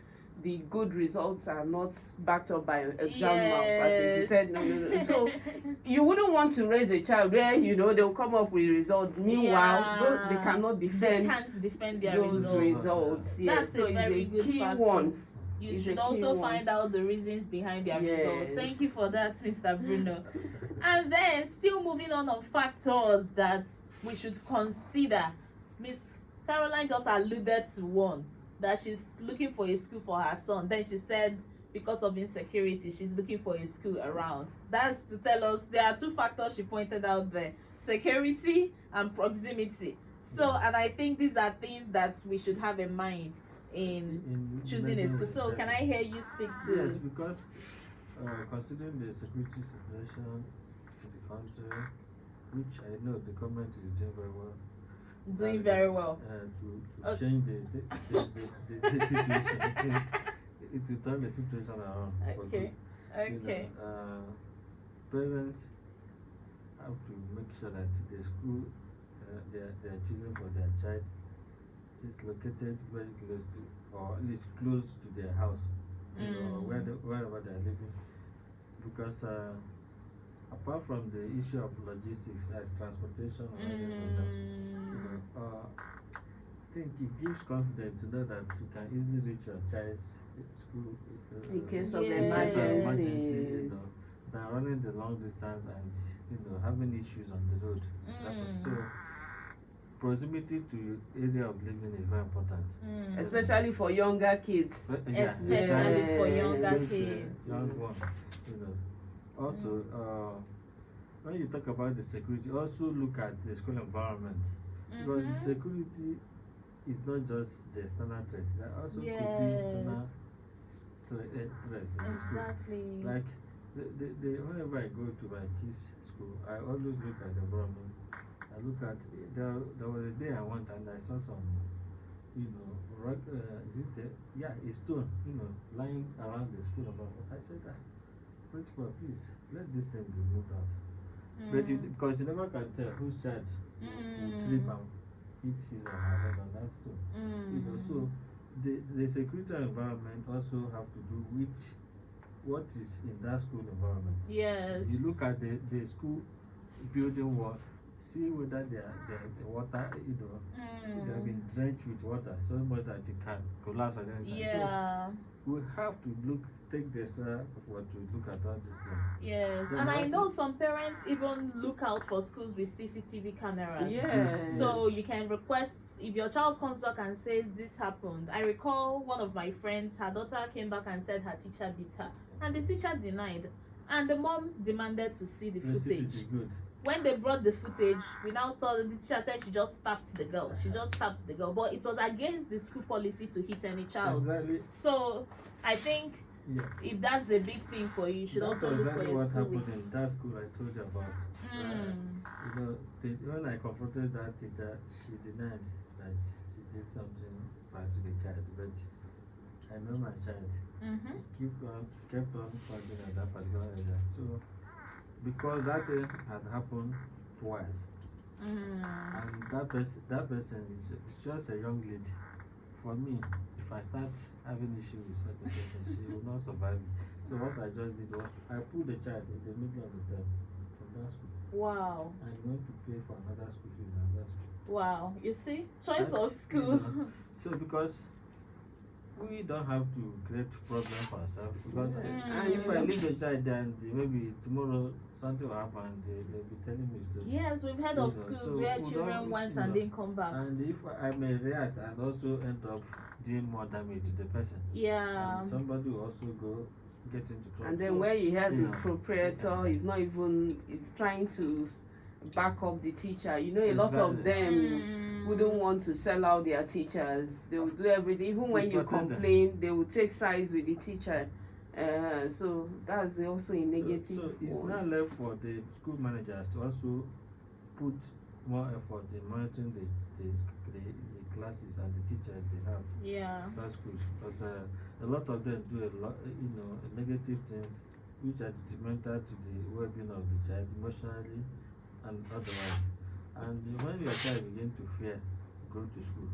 Speaker 5: the good results are not backed up by exam malpractice. She said no. So you wouldn't want to raise a child where they'll come up with results. Meanwhile, they cannot defend.
Speaker 4: They can't defend their
Speaker 5: those results. Yeah.
Speaker 4: That's
Speaker 5: so
Speaker 4: a very
Speaker 5: it's a
Speaker 4: good
Speaker 5: key
Speaker 4: factor.
Speaker 5: one.
Speaker 4: You
Speaker 5: It's
Speaker 4: should
Speaker 5: a key
Speaker 4: also
Speaker 5: one.
Speaker 4: find out the reasons behind their
Speaker 5: Yes.
Speaker 4: results. Thank you for that, Mr. Bruno. And then, still moving on factors that we should consider. Miss Caroline just alluded to one, that she's looking for a school for her son. Then she said because of insecurity, she's looking for a school around. That's to tell us there are two factors she pointed out there: security and proximity. So, and I think these are things that we should have in mind in choosing a school. So, can I hear you speak to?
Speaker 6: Yes, because considering the security situation in the country, which I know the government is doing very well.
Speaker 4: Doing very well.
Speaker 6: To change the situation. It will turn the situation around.
Speaker 4: Okay. Okay.
Speaker 6: Parents have to make sure that the school they are choosing for their child is located very close to, or at least close to their house, wherever they are living. Because apart from the issue of logistics, as transportation, I think it gives confidence to know that you can easily reach your child's school
Speaker 5: In case of
Speaker 4: Yes.
Speaker 5: emergencies.
Speaker 6: than running the long distance and having issues on the road. So proximity to area of living is very important.
Speaker 5: Especially for younger kids.
Speaker 4: Especially for younger
Speaker 6: those,
Speaker 4: kids.
Speaker 6: young ones, Also, when you talk about the security, also look at the school environment. Because the security is not just the external threat. There also could be internal threats in the school.
Speaker 4: Exactly.
Speaker 6: Like, whenever I go to my kids' school, I always look at the environment. I look at, there was a day I went and I saw some, rock, a stone, lying around the school environment. I said, principal, please, let this thing be moved out. But because you never can tell whose child will trip and hit his or her head on that stone. So the security environment also have to do with what is in that school environment.
Speaker 4: Yes.
Speaker 6: You look at the school building wall, see whether the water, they have been drenched with water so much that it can collapse at any time.
Speaker 4: Yeah.
Speaker 6: So we have to take the extra effort to look at all these things.
Speaker 4: Yes,
Speaker 6: So
Speaker 4: and I
Speaker 6: that's
Speaker 4: know some parents even look out for schools with CCTV cameras.
Speaker 5: Yes.
Speaker 4: So you can request, if your child comes back and says this happened. I recall one of my friends, her daughter came back and said her teacher beat her, and the teacher denied, and the mom demanded to see the footage.
Speaker 6: CCTV, good.
Speaker 4: when they brought the footage, we now saw the teacher said she just tapped the girl. She just tapped the girl, but it was against the school policy to hit any child.
Speaker 6: Exactly.
Speaker 4: So I think if that's a big thing for you, you should
Speaker 6: That's
Speaker 4: also look for
Speaker 6: exactly
Speaker 4: your
Speaker 6: what
Speaker 4: school.
Speaker 6: happened in that school I told you about. You know, when I confronted that teacher, she denied that she did something bad to the child, but I know my child. Kept on fighting at that particular area. So, because that thing had happened twice, and that person is just a young lady. For me, if I start having issues with such a person, she will not survive it. So what I just did was I pulled the child in the middle of the term from that school.
Speaker 4: Wow.
Speaker 6: I'm going to pay for another school fee in another school.
Speaker 4: Wow. You see? Choice of school.
Speaker 6: You know, so because we don't have to create problem for ourselves, because if I leave the child and maybe tomorrow something will happen and they'll be telling me stories.
Speaker 4: Yes, we've heard of schools
Speaker 6: so
Speaker 4: where children went and didn't come back.
Speaker 6: And if I may react and also end up doing more damage to the person,
Speaker 4: Yeah.
Speaker 6: and somebody will also go get into trouble.
Speaker 5: And then when you hear the proprietor is not even, it's trying to back up the teacher. You know, a lot of them wouldn't want to sell out their teachers. They will do everything. Even when you complain, they will take sides with the teacher. So that's also a negative.
Speaker 6: So it's not left for the school managers to also put more effort in monitoring the classes and the teachers they have.
Speaker 4: Yeah.
Speaker 6: Such schools, because a lot of them do a lot, negative things which are detrimental to the well-being of the child emotionally and otherwise. And when your child begin to fear go to school,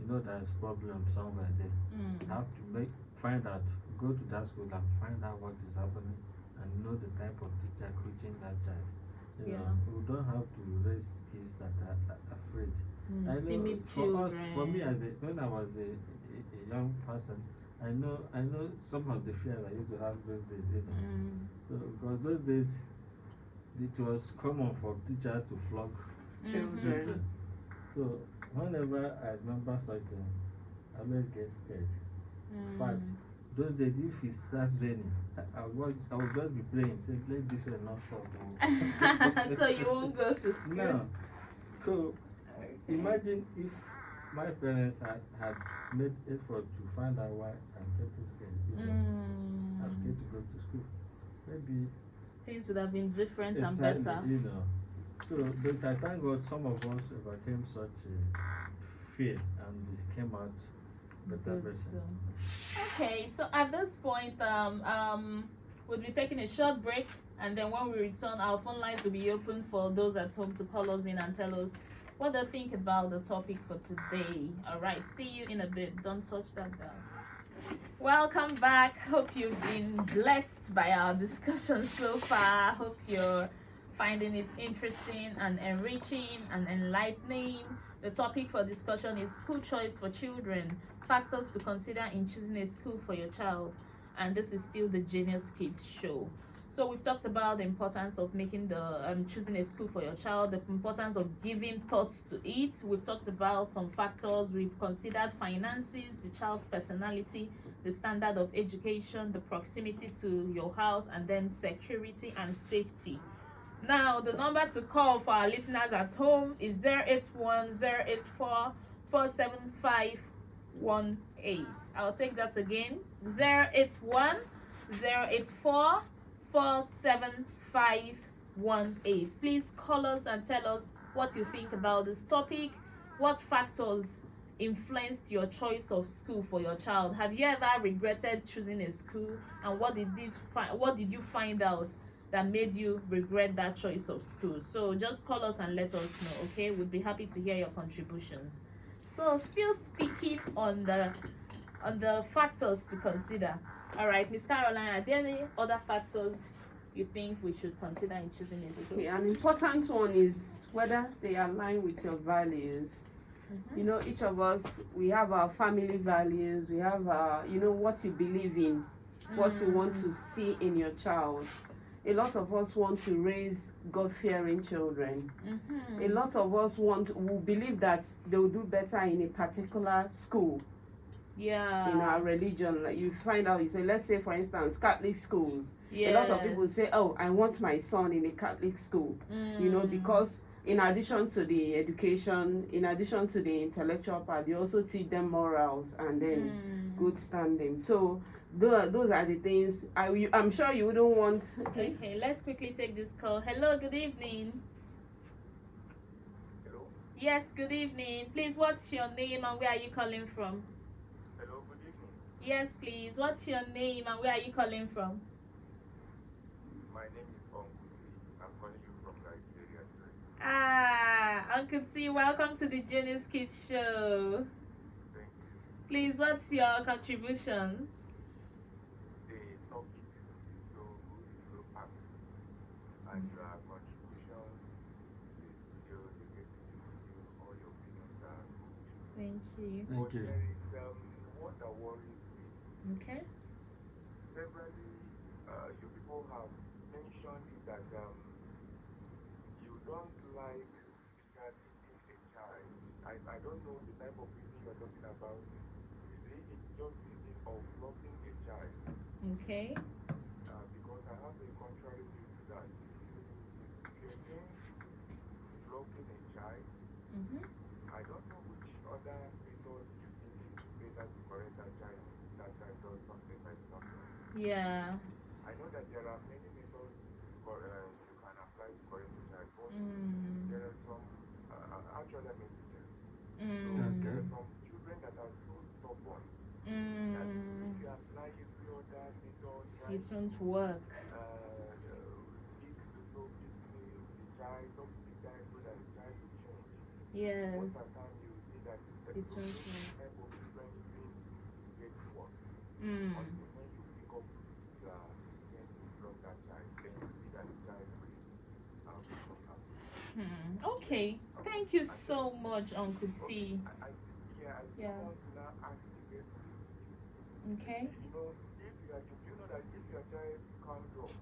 Speaker 6: you know there's problem somewhere there. You have to find out, go to that school and find out what is happening and know the type of teacher coaching that child. You know, we don't have to raise kids that are afraid.
Speaker 4: Timid children.
Speaker 6: For me, when I was a young person, I know some of the fear I used to have those days. So because those days it was common for teachers to flog children. So whenever I remember something, I always get scared. In fact, those days if it starts raining, I would just be praying, say let this rain not stop.
Speaker 4: So you won't go to school.
Speaker 6: No. So imagine if my parents had made effort to find out why I'm getting scared. I'm scared to go to school. Maybe
Speaker 4: things would have been different and
Speaker 6: exactly,
Speaker 4: better.
Speaker 6: So, but I thank God some of us overcame such a fear and came out better person.
Speaker 4: Okay, so at this point, we'll be taking a short break, and then when we return, our phone lines will be open for those at home to call us in and tell us what they think about the topic for today. All right, see you in a bit. Don't touch that down. Welcome back. Hope you've been blessed by our discussion so far. Hope you're finding it interesting and enriching and enlightening. The topic for discussion is school choice for children, factors to consider in choosing a school for your child. And this is still the Genius Kids show. So we've talked about the importance of making the choosing a school for your child, the importance of giving thoughts to it. We've talked about some factors. We've considered finances, the child's personality, the standard of education, the proximity to your house, and then security and safety. Now, the number to call for our listeners at home is 081-084-47518. I'll take that again. 081-084-47518. Please call us and tell us what you think about this topic. What factors influenced your choice of school for your child? Have you ever regretted choosing a school, and what did you find out that made you regret that choice of school? So just call us and let us know, okay? We'd be happy to hear your contributions. So still speaking on the factors to consider. All right, Miss Caroline, are there any other factors you think we should consider in choosing a school?
Speaker 5: Okay, an important one is whether they align with your values. You know, each of us, we have our family values, we have our, what you believe in, what you want to see in your child. A lot of us want to raise God-fearing children. A lot of us will believe that they will do better in a particular school.
Speaker 4: Yeah.
Speaker 5: in our religion. Like you find out, you say, let's say for instance, Catholic schools. A lot of people say, oh, I want my son in a Catholic school, because in addition to the education, in addition to the intellectual part, they also teach them morals and then good standing. So those are the things I'm sure you wouldn't want.
Speaker 4: Okay, let's quickly take this call. Hello, good evening.
Speaker 7: Hello.
Speaker 4: Yes, good evening. Please, what's your name and where are you calling from?
Speaker 7: Hello, good evening.
Speaker 4: Yes, please. What's your name and where are you calling from?
Speaker 7: My name is Uncle T. I'm calling you from Nigeria.
Speaker 4: Uncle T, welcome to the Genius Kids Show.
Speaker 7: Thank you.
Speaker 4: Please, what's your contribution?
Speaker 7: The topic is so good, so packed, and your contribution is still all your opinions are good.
Speaker 4: Thank you.
Speaker 6: Thank you.
Speaker 7: There is what that worries me.
Speaker 4: Okay.
Speaker 7: Severally, you people have mentioned it that you don't like physically a child. I don't know the type of reason you're talking about. Is it just thinking of flogging a child?
Speaker 4: Okay.
Speaker 7: Because I have a contrary view to that. If you're against flogging a child, I don't know which other method you think is better to correct that child. That child does something like something.
Speaker 4: Yeah.
Speaker 7: I know that there are many methods you can apply to correct a child, but there are some, actually I'm a teacher. So there are some children that are so stubborn that if you apply every other method,
Speaker 4: It won't work.
Speaker 7: fix the child, talk to the child so that the child will change.
Speaker 4: Yes.
Speaker 7: Most of the time you see that
Speaker 4: It won't work.
Speaker 7: type of children get to work.
Speaker 4: Mm.
Speaker 7: Until when you pick up going to flog that child, then you see that the child will become happy.
Speaker 4: Okay. Thank you so much, Uncle T.
Speaker 7: I want to now ask you this.
Speaker 4: Okay.
Speaker 7: You know, you know that if your child comes up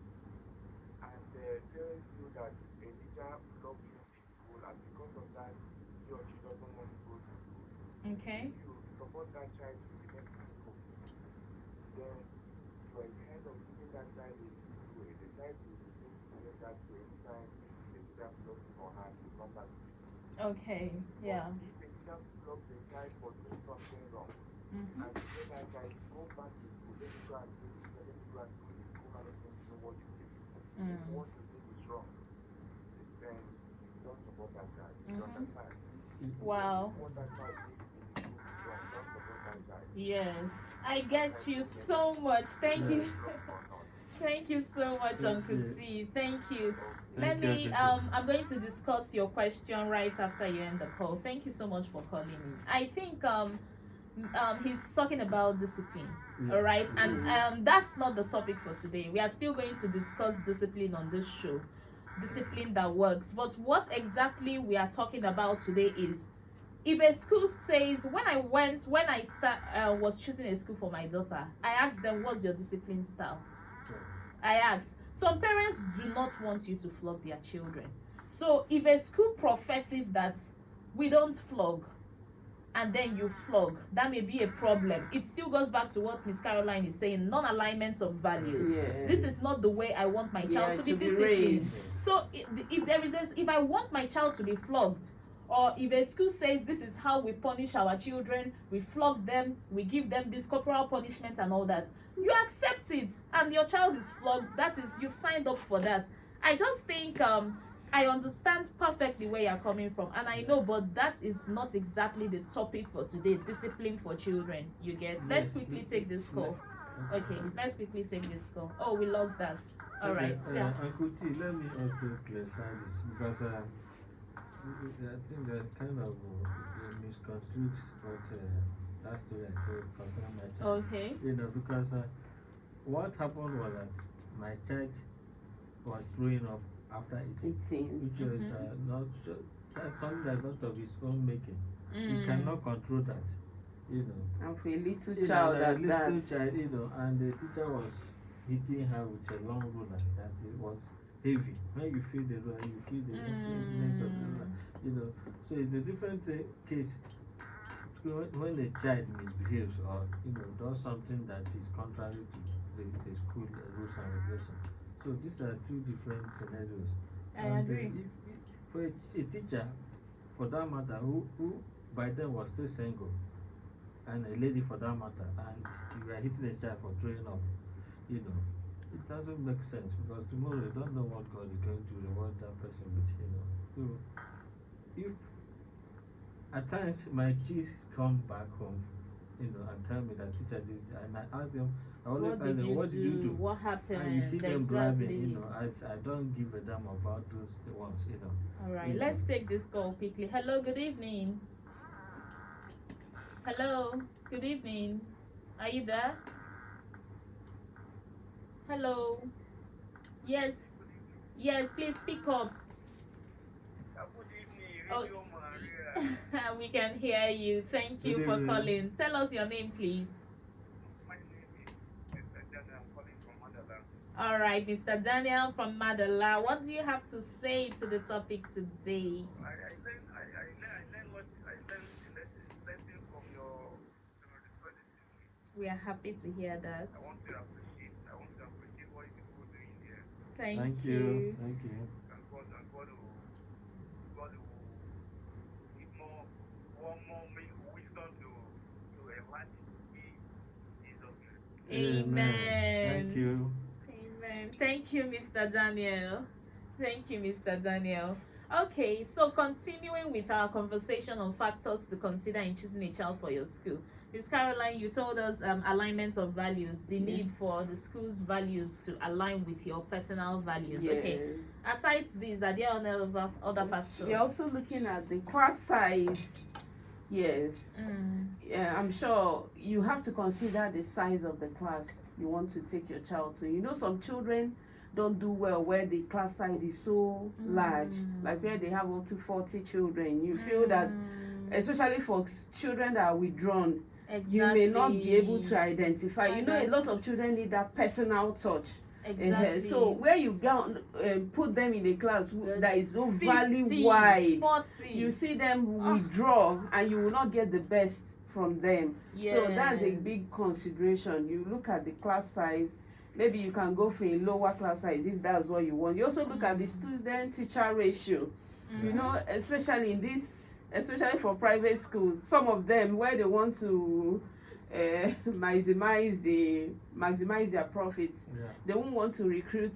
Speaker 7: and tells you that a teacher flogged you in school and because of that he or she doesn't want to go to school,
Speaker 4: Okay.
Speaker 7: if you support that child to remain in school, then you are ahead of giving that child a good way. The child will begin to get that way anytime the teacher flogs him or her to come back to school.
Speaker 4: Okay. Yeah.
Speaker 7: But if the teacher flogs the child for doing something wrong, and you tell that child, go back to school, let me go and do this, let me go and do this, school management to know what you did. If what you did is wrong, then don't support that child. You understand?
Speaker 4: Wow.
Speaker 7: What that child did is wrong, don't support that child.
Speaker 4: Yes. I get you so much. Thank you. Thank you so much, Uncle T. Thank you. Let me I'm going to discuss your question right after you end the call. Thank you so much for calling me. I think he's talking about discipline.
Speaker 6: Yes.
Speaker 4: All right, and that's not the topic for today. We are still going to discuss discipline on this show, discipline that works. But what exactly we are talking about today is, if a school says, when I was choosing a school for my daughter, I asked them, what's your discipline style?
Speaker 6: Yes.
Speaker 4: I asked. Some parents do not want you to flog their children. So if a school professes that we don't flog, and then you flog, that may be a problem. It still goes back to what Miss Caroline is saying, non-alignment of values.
Speaker 5: Yeah.
Speaker 4: This is not the way I want my child to be disciplined.
Speaker 5: raised.
Speaker 4: So if I want my child to be flogged, or if a school says this is how we punish our children, we flog them, we give them this corporal punishment and all that, you accept it and your child is flogged. That is, you've signed up for that. I just think I understand perfectly where you're coming from, and I know, but that is not exactly the topic for today. Discipline for children, you get. Let's quickly take this call. Okay, let's quickly take this call. Oh, we lost that. All right. Yeah.
Speaker 6: Uncle T, let me also clarify this because I think that kind of misconstrued what that story I told concerning my child.
Speaker 4: Okay.
Speaker 6: You know, because what happened was that my child was throwing up after eating, which was that's something that's not of his own making. He cannot control that, you know.
Speaker 5: And for a little
Speaker 6: You
Speaker 5: child,
Speaker 6: know, you know, and the teacher was hitting her with a long ruler that it was heavy. When you feel the ruler, you feel the heaviness of the ruler, you know. So it's a different case when a child misbehaves or does something that is contrary to the school rules and regulations. So these are two different scenarios.
Speaker 4: I agree.
Speaker 6: If for a teacher, for that matter, who by then was still single, and a lady for that matter, and you are hitting a child for throwing up, it doesn't make sense because tomorrow you don't know what God is going to reward that person with, So if at times my kids come back home, and tell me that teacher this, and I ask them, I always ask them, what did you do?
Speaker 4: What happened?
Speaker 6: And you see them
Speaker 4: exactly.
Speaker 6: blabbing, I don't give a damn about those ones,
Speaker 4: All right, let's take this call quickly. Hello, good evening. Hello, good evening. Are you there? Hello. Yes. Yes, please speak up.
Speaker 7: Good evening,
Speaker 4: Oh.
Speaker 7: Radio Maria.
Speaker 4: We can hear you. Thank you
Speaker 6: Good
Speaker 4: for
Speaker 6: evening.
Speaker 4: calling. Tell us your name, please.
Speaker 7: My name is Mr. Genny. I'm calling from Mandala.
Speaker 4: All right, Mr. Daniel from Madala. What do you have to say to the topic today?
Speaker 7: I learned the lesson from your responses.
Speaker 4: We are happy to hear that.
Speaker 7: I want to appreciate what you people are doing here.
Speaker 4: Thank
Speaker 6: you. Thank you.
Speaker 7: And God will give more wisdom to enlighten me. Jesus.
Speaker 4: Amen.
Speaker 6: Thank you.
Speaker 4: Amen. Thank you, Mr. Daniel. Thank you, Mr. Daniel. Okay, so continuing with our conversation on factors to consider in choosing a child for your school. Ms. Caroline, you told us alignment of values, the need for the school's values to align with your personal values.
Speaker 5: Yes.
Speaker 4: Okay. Aside these, are there other factors?
Speaker 5: We're also looking at the class size. Yes. Yeah, I'm sure you have to consider the size of the class you want to take your child to. Some children don't do well where the class size is so large, like where they have up to 40 children. You feel that, especially for children that are withdrawn, you may not be able to identify. A lot of children need that personal touch.
Speaker 4: Exactly.
Speaker 5: So where you go put them in a class that is so
Speaker 4: 50,
Speaker 5: valley wide,
Speaker 4: 40.
Speaker 5: you see them withdraw and you will not get the best from them. So that's a big consideration. You look at the class size. Maybe you can go for a lower class size if that's what you want. You also look at the student-teacher ratio. Especially for private schools, some of them where they want to maximize their profits, they won't want to recruit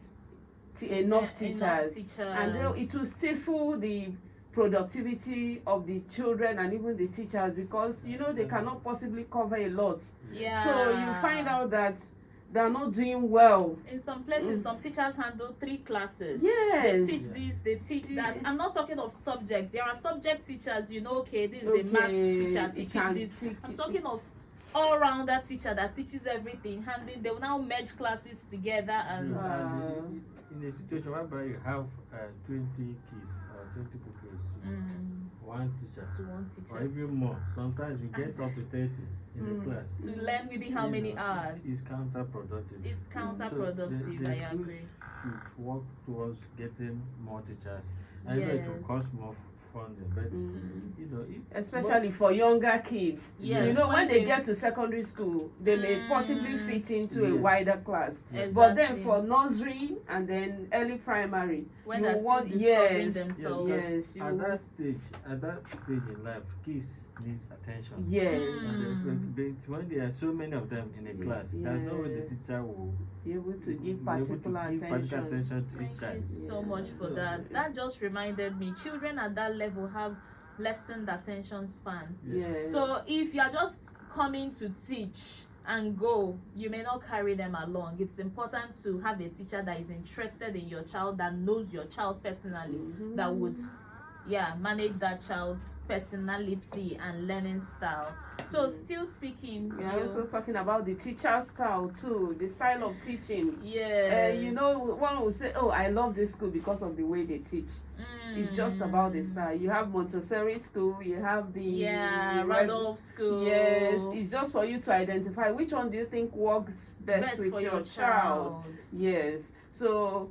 Speaker 5: enough teachers, and it will stifle the productivity of the children and even the teachers because they cannot possibly cover a lot. So you find out that they are not doing well.
Speaker 4: In some places, some teachers handle 3 classes.
Speaker 5: Yes.
Speaker 4: They teach this, they teach that. I'm not talking of subjects. There are subject teachers, okay, this is a math teacher teaching this. I'm talking of all-rounder teacher that teaches everything. They will now merge classes together and...
Speaker 6: And in a situation whereby you have 20 kids or 20 pupils, one teacher, or even more, sometimes you get up to 30 in the class.
Speaker 4: To learn within how many hours?
Speaker 6: It's counterproductive.
Speaker 4: It's counterproductive,
Speaker 6: So the
Speaker 4: I agree.
Speaker 6: should work towards getting more teachers. I know it will cost more funding, but
Speaker 5: especially for younger kids.
Speaker 4: Yes.
Speaker 5: When they get to secondary school, they may possibly fit into a wider class.
Speaker 4: Exactly.
Speaker 5: But then for nursery and then early primary,
Speaker 4: when
Speaker 5: you want
Speaker 4: themselves.
Speaker 5: Yes.
Speaker 6: At that stage in life, kids needs attention.
Speaker 5: Yes.
Speaker 6: And when there are so many of them in a class, there's no way the teacher will
Speaker 5: be able to give
Speaker 6: be able to
Speaker 5: particular
Speaker 6: give particular attention to each
Speaker 4: Thank
Speaker 6: child.
Speaker 4: you so much for that. That just reminded me, children at that level have lessened attention span.
Speaker 5: Yes.
Speaker 4: So if you are just coming to teach and go, you may not carry them along. It's important to have a teacher that is interested in your child, that knows your child personally, that would manage that child's personality and learning style. So still speaking,
Speaker 5: we are also talking about the teacher style too, the style of teaching. One will say, I love this school because of the way they teach. It's just about the style. You have Montessori school, you have the
Speaker 4: Randolph school.
Speaker 5: Yes, it's just for you to identify which one do you think works best with your child. Yes. So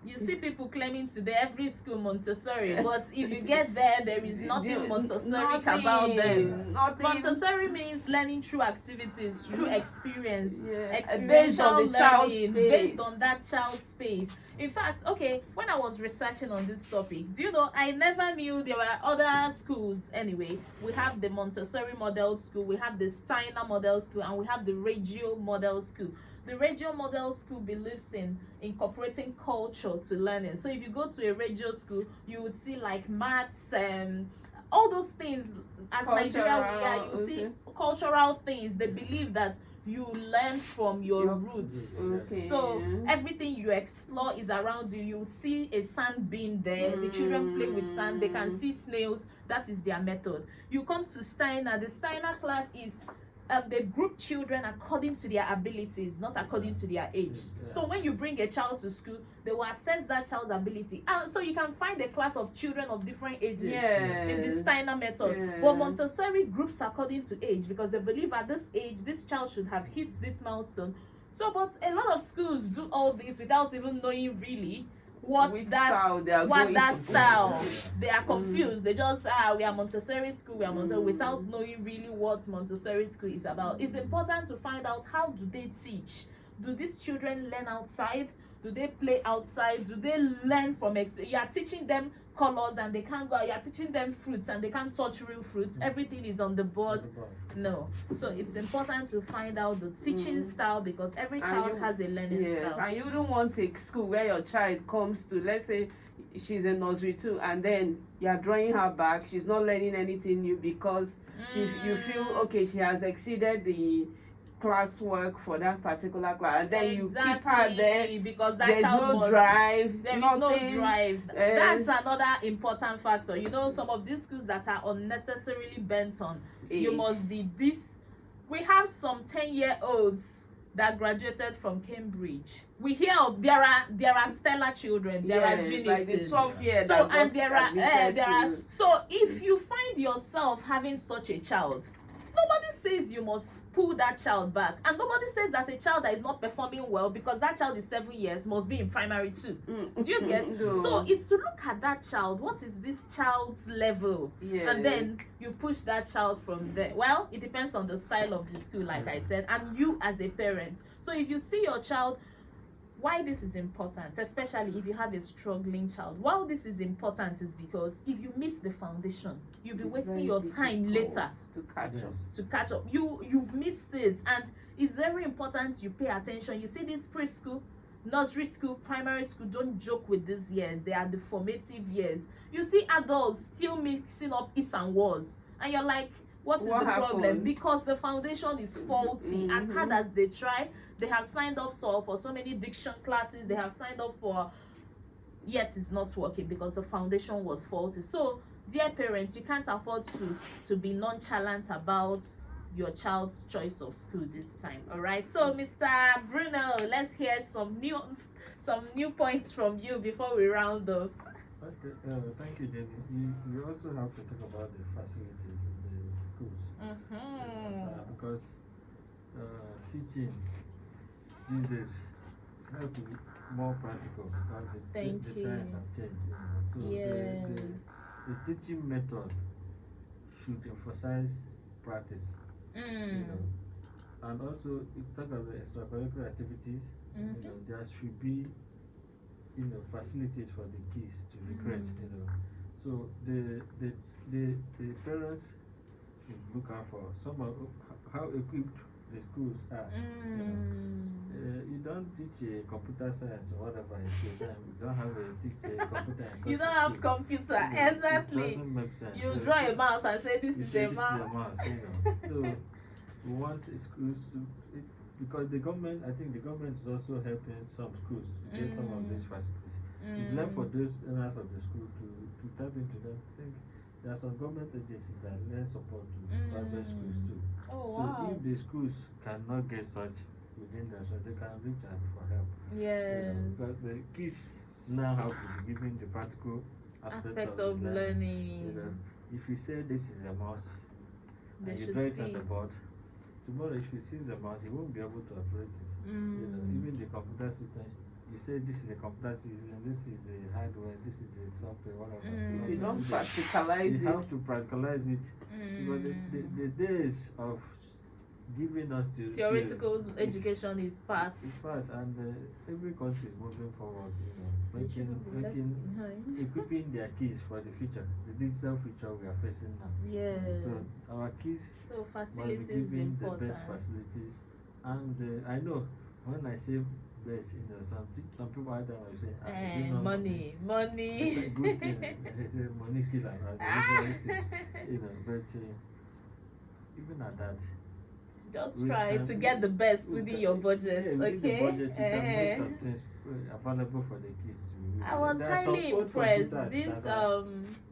Speaker 4: You see people claiming today every school Montessori, but if you get there, there is nothing Montessori about them.
Speaker 5: Nothing.
Speaker 4: Montessori means learning through activities, through experience,
Speaker 5: Based
Speaker 4: experiential
Speaker 5: on the child's
Speaker 4: learning,
Speaker 5: pace.
Speaker 4: based on that child's space. In fact, okay, when I was researching on this topic, do you know, I never knew there were other schools anyway. We have the Montessori Model School, we have the Steiner Model School, and we have the Reggio Model School. The Reggio Model School believes in incorporating culture to learning. So if you go to a Reggio school, you would see like maths and all those things. As Nigeria, you see cultural things. They believe that you learn from your roots.
Speaker 5: Okay.
Speaker 4: So everything you explore is around you. You see a sand being there. The children play with sand. They can see snails. That is their method. You come to Steiner. The Steiner class is they group children according to their abilities, not according to their age. So when you bring a child to school, they will assess that child's ability. And so you can find a class of children of different ages in the Steiner method. But Montessori groups according to age, because they believe at this age, this child should have hit this milestone. So, but a lot of schools do all this without even knowing really that style. They are confused. They just we are Montessori school, we are Montessori, without knowing really what Montessori school is about. It's important to find out, how do they teach? Do these children learn outside? Do they play outside? Do they learn from you are teaching them colors and they can't go out. You are teaching them fruits and they can't touch real fruits. Everything is on the board. No. So it's important to find out the teaching style, because every child has a learning style.
Speaker 5: And you don't want a school where your child comes to, let's say she's in nursery 2, and then you are drawing her back. She's not learning anything new because you feel okay, she has exceeded the classwork for that particular class, and then you keep her there
Speaker 4: because that
Speaker 5: there's
Speaker 4: child
Speaker 5: no drive.
Speaker 4: There is no drive. That's another important factor. You know, some of these schools that are unnecessarily bent on you must be this. We have some 10-year-olds that graduated from Cambridge. We hear of there are stellar children, there are geniuses.
Speaker 5: Like the 12 years.
Speaker 4: So and there are so if you find yourself having such a child, nobody says you must pull that child back, and nobody says that a child that is not performing well because that child is 7 years must be in primary 2. Do you get? So it's to look at that child. What is this child's level? And then you push that child from there. Well, it depends on the style of the school, like I said, and you as a parent. So if you see your child, why this is important, especially if you have a struggling child, why this is important is because if you miss the foundation, you'll be wasting your time later to catch up. You've missed it, and it's very important you pay attention. You see, this preschool, nursery school, primary school, don't joke with these years. They are the formative years. You see adults still mixing up is and was, and you're like, what is the problem? Because the foundation is faulty. As hard as they try, they have signed up for so many diction classes, they have signed up for, yet it's not working because the foundation was faulty. So, dear parents, you can't afford to be nonchalant about your child's choice of school this time. All right. So, Mr. Bruno, let's hear some new points from you before we round off.
Speaker 6: Okay, thank you, Jenny. You also have to talk about the facilities in the schools. Because teaching these days has to be more practical, because the times have changed. So the teaching method should emphasize practice. And also, if you talk about the extracurricular activities, there should be facilities for the kids to recreate. So the parents should look out for how equipped the schools are. You don't teach a computer science or whatever in school. You don't have a computer science.
Speaker 4: You don't have computer, exactly.
Speaker 6: It doesn't make sense.
Speaker 4: You draw a mouse and say this is a mouse.
Speaker 6: So we want schools to, because the government, I think the government is also helping some schools to get some of these facilities. It's left for those owners of the school to tap into them. I think there are some government agencies that lend support to private schools too. So if the schools cannot get such within themselves, they can reach out for help. Because the kids now have to be given the practical aspect of
Speaker 4: learning.
Speaker 6: If you say this is a mouse, and you draw it on the board, tomorrow if you see the mouse, you won't be able to operate it. Even the computer system, you say this is a computer system, this is the hardware, this is the software, whatever.
Speaker 5: If you don't
Speaker 6: You
Speaker 5: practicalize it,
Speaker 6: have to practicalize it. Because the days of giving us
Speaker 4: theoretical education is past.
Speaker 6: it's fast, and every country is moving forward, equipping their kids for the future, the digital future we are facing now.
Speaker 4: Yes.
Speaker 6: So our kids
Speaker 4: So
Speaker 6: must be
Speaker 4: facilities is
Speaker 6: given the
Speaker 4: important.
Speaker 6: best facilities, and I know when I say best, some people out there will say, is it not
Speaker 4: money.
Speaker 6: It's a good thing. They say money killer, as they usually say. But even at that,
Speaker 4: Just
Speaker 6: we
Speaker 4: try
Speaker 6: can-
Speaker 4: to get the best
Speaker 6: we
Speaker 4: within
Speaker 6: can-
Speaker 4: your budget,
Speaker 6: yeah, within the
Speaker 4: okay?
Speaker 6: budget, you can make some things available for the kids to use.
Speaker 4: I was
Speaker 6: There are some
Speaker 4: highly
Speaker 6: old
Speaker 4: impressed.
Speaker 6: computers
Speaker 4: This
Speaker 6: that are-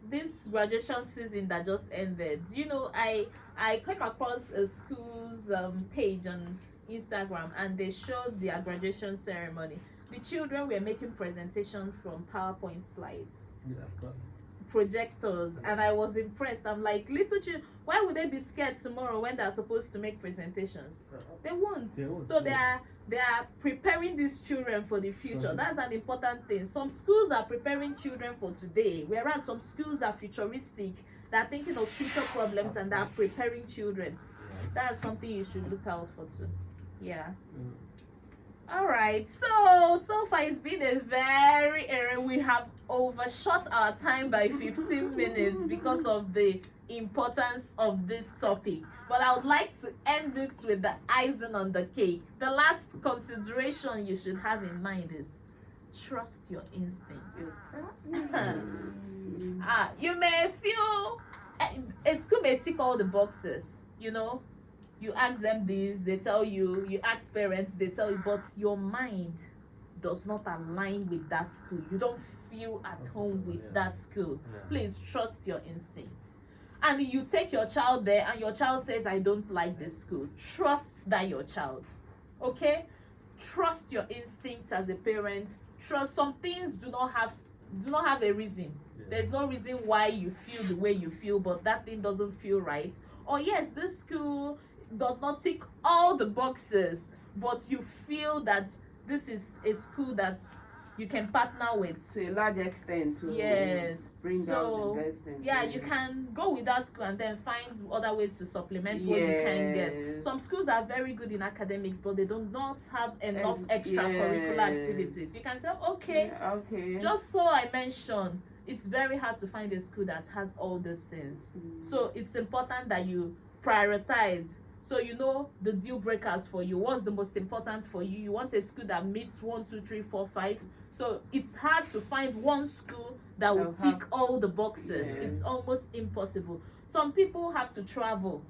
Speaker 4: this graduation season that just ended. I came across a school's page on Instagram, and they showed their graduation ceremony. The children were making presentations from PowerPoint slides,
Speaker 6: Yeah, of course.
Speaker 4: projectors, and I was impressed. I'm like, little children, why would they be scared tomorrow when they're supposed to make presentations? They won't.
Speaker 6: They won't,
Speaker 4: So
Speaker 6: yeah.
Speaker 4: they are preparing these children for the future.
Speaker 6: Mhm.
Speaker 4: That's an important thing. Some schools are preparing children for today, whereas some schools are futuristic. They're thinking of future problems and they're preparing children.
Speaker 6: Yeah.
Speaker 4: That's something you should look out for too. Yeah.
Speaker 6: Mm.
Speaker 4: All right. So far it's been a very we have overshot our time by 15 minutes because of the importance of this topic. But I would like to end it with the icing on the cake. The last consideration you should have in mind is trust your instincts. You may feel a school may tick all the boxes, you ask them this, they tell you, you ask parents, they tell you, but your mind does not align with that school. You don't feel at home with that school.
Speaker 6: Yeah.
Speaker 4: Please trust your instincts. And you take your child there and your child says, I don't like this school. Trust that your child. Okay? Trust your instincts as a parent. Trust some things do not have a reason.
Speaker 6: Yeah.
Speaker 4: There's no reason why you feel the way you feel, but that thing doesn't feel right. Or yes, this school does not tick all the boxes, but you feel that this is a school that you can partner with.
Speaker 5: to a large extent, to
Speaker 4: Yes.
Speaker 5: bring
Speaker 4: So,
Speaker 5: out the best in
Speaker 4: yeah,
Speaker 5: them.
Speaker 4: you can go with that school and then find other ways to supplement what you can get.
Speaker 5: Yes.
Speaker 4: Some schools are very good in academics, but they do not have enough
Speaker 5: Yes.
Speaker 4: extracurricular activities. You can say, okay,
Speaker 5: Yeah, okay.
Speaker 4: just so I mentioned, it's very hard to find a school that has all these things. So it's important that you prioritize. So you know the deal breakers for you. What's the most important for you? You want a school that meets 1, 2, 3, 4, 5. So it's hard to find one school that will
Speaker 5: That'll
Speaker 4: tick
Speaker 5: have-
Speaker 4: all the boxes.
Speaker 5: Yeah.
Speaker 4: It's almost impossible. Some people have to travel.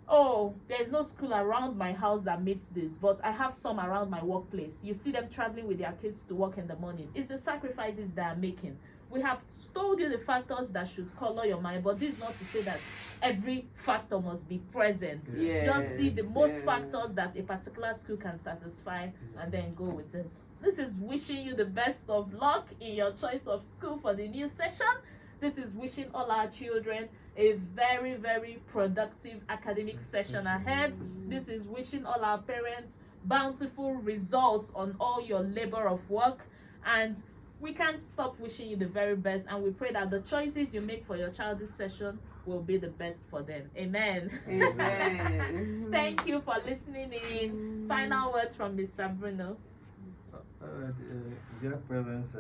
Speaker 4: Oh, there's no school around my house that meets this, but I have some around my workplace. You see them traveling with their kids to work in the morning. It's the sacrifices they are making. We have told you the factors that should color your mind, but this is not to say that every factor must be present.
Speaker 5: Yes,
Speaker 4: Just see the most
Speaker 5: yes.
Speaker 4: factors that a particular school can satisfy and then go with it. This is wishing you the best of luck in your choice of school for the new session. This is wishing all our children a very, very productive academic session ahead. This is wishing all our parents bountiful results on all your labor of work. And we can't stop wishing you the very best, and we pray that the choices you make for your child this session will be the best for them. Amen.
Speaker 5: Amen.
Speaker 4: Thank you for listening in. Final words from Mr. Bruno.
Speaker 6: Dear parents, it's a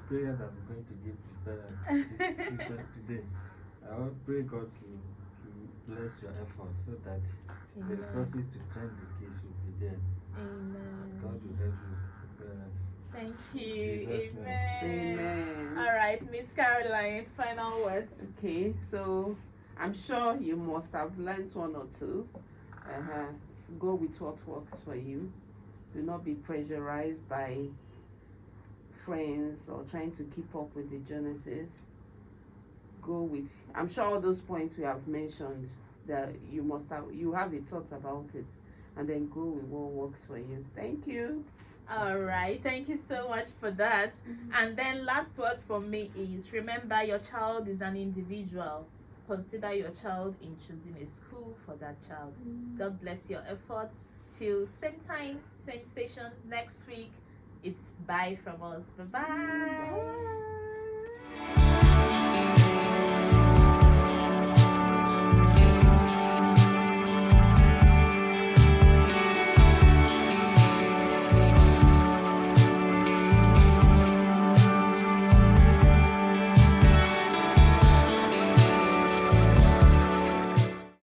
Speaker 6: prayer that I'm going to give to parents today. I will pray God to bless your efforts so that the resources to train the kids will be there.
Speaker 4: Amen.
Speaker 6: God will help you, parents.
Speaker 4: Thank you.
Speaker 6: Jesus' name.
Speaker 4: Amen.
Speaker 5: Amen.
Speaker 4: All right, Miss Caroline, final words.
Speaker 5: Okay, so I'm sure you must have learned one or two. Go with what works for you. Do not be pressurized by friends or trying to keep up with the Jonases. Go with, I'm sure all those points we have mentioned, that you have a thought about it, and then go with what works for you. Thank you.
Speaker 4: All right, thank you so much for that. And then last words from me is, remember your child is an individual. Consider your child in choosing a school for that child. God bless your efforts. Till same time, same station next week. It's bye from us. Bye bye.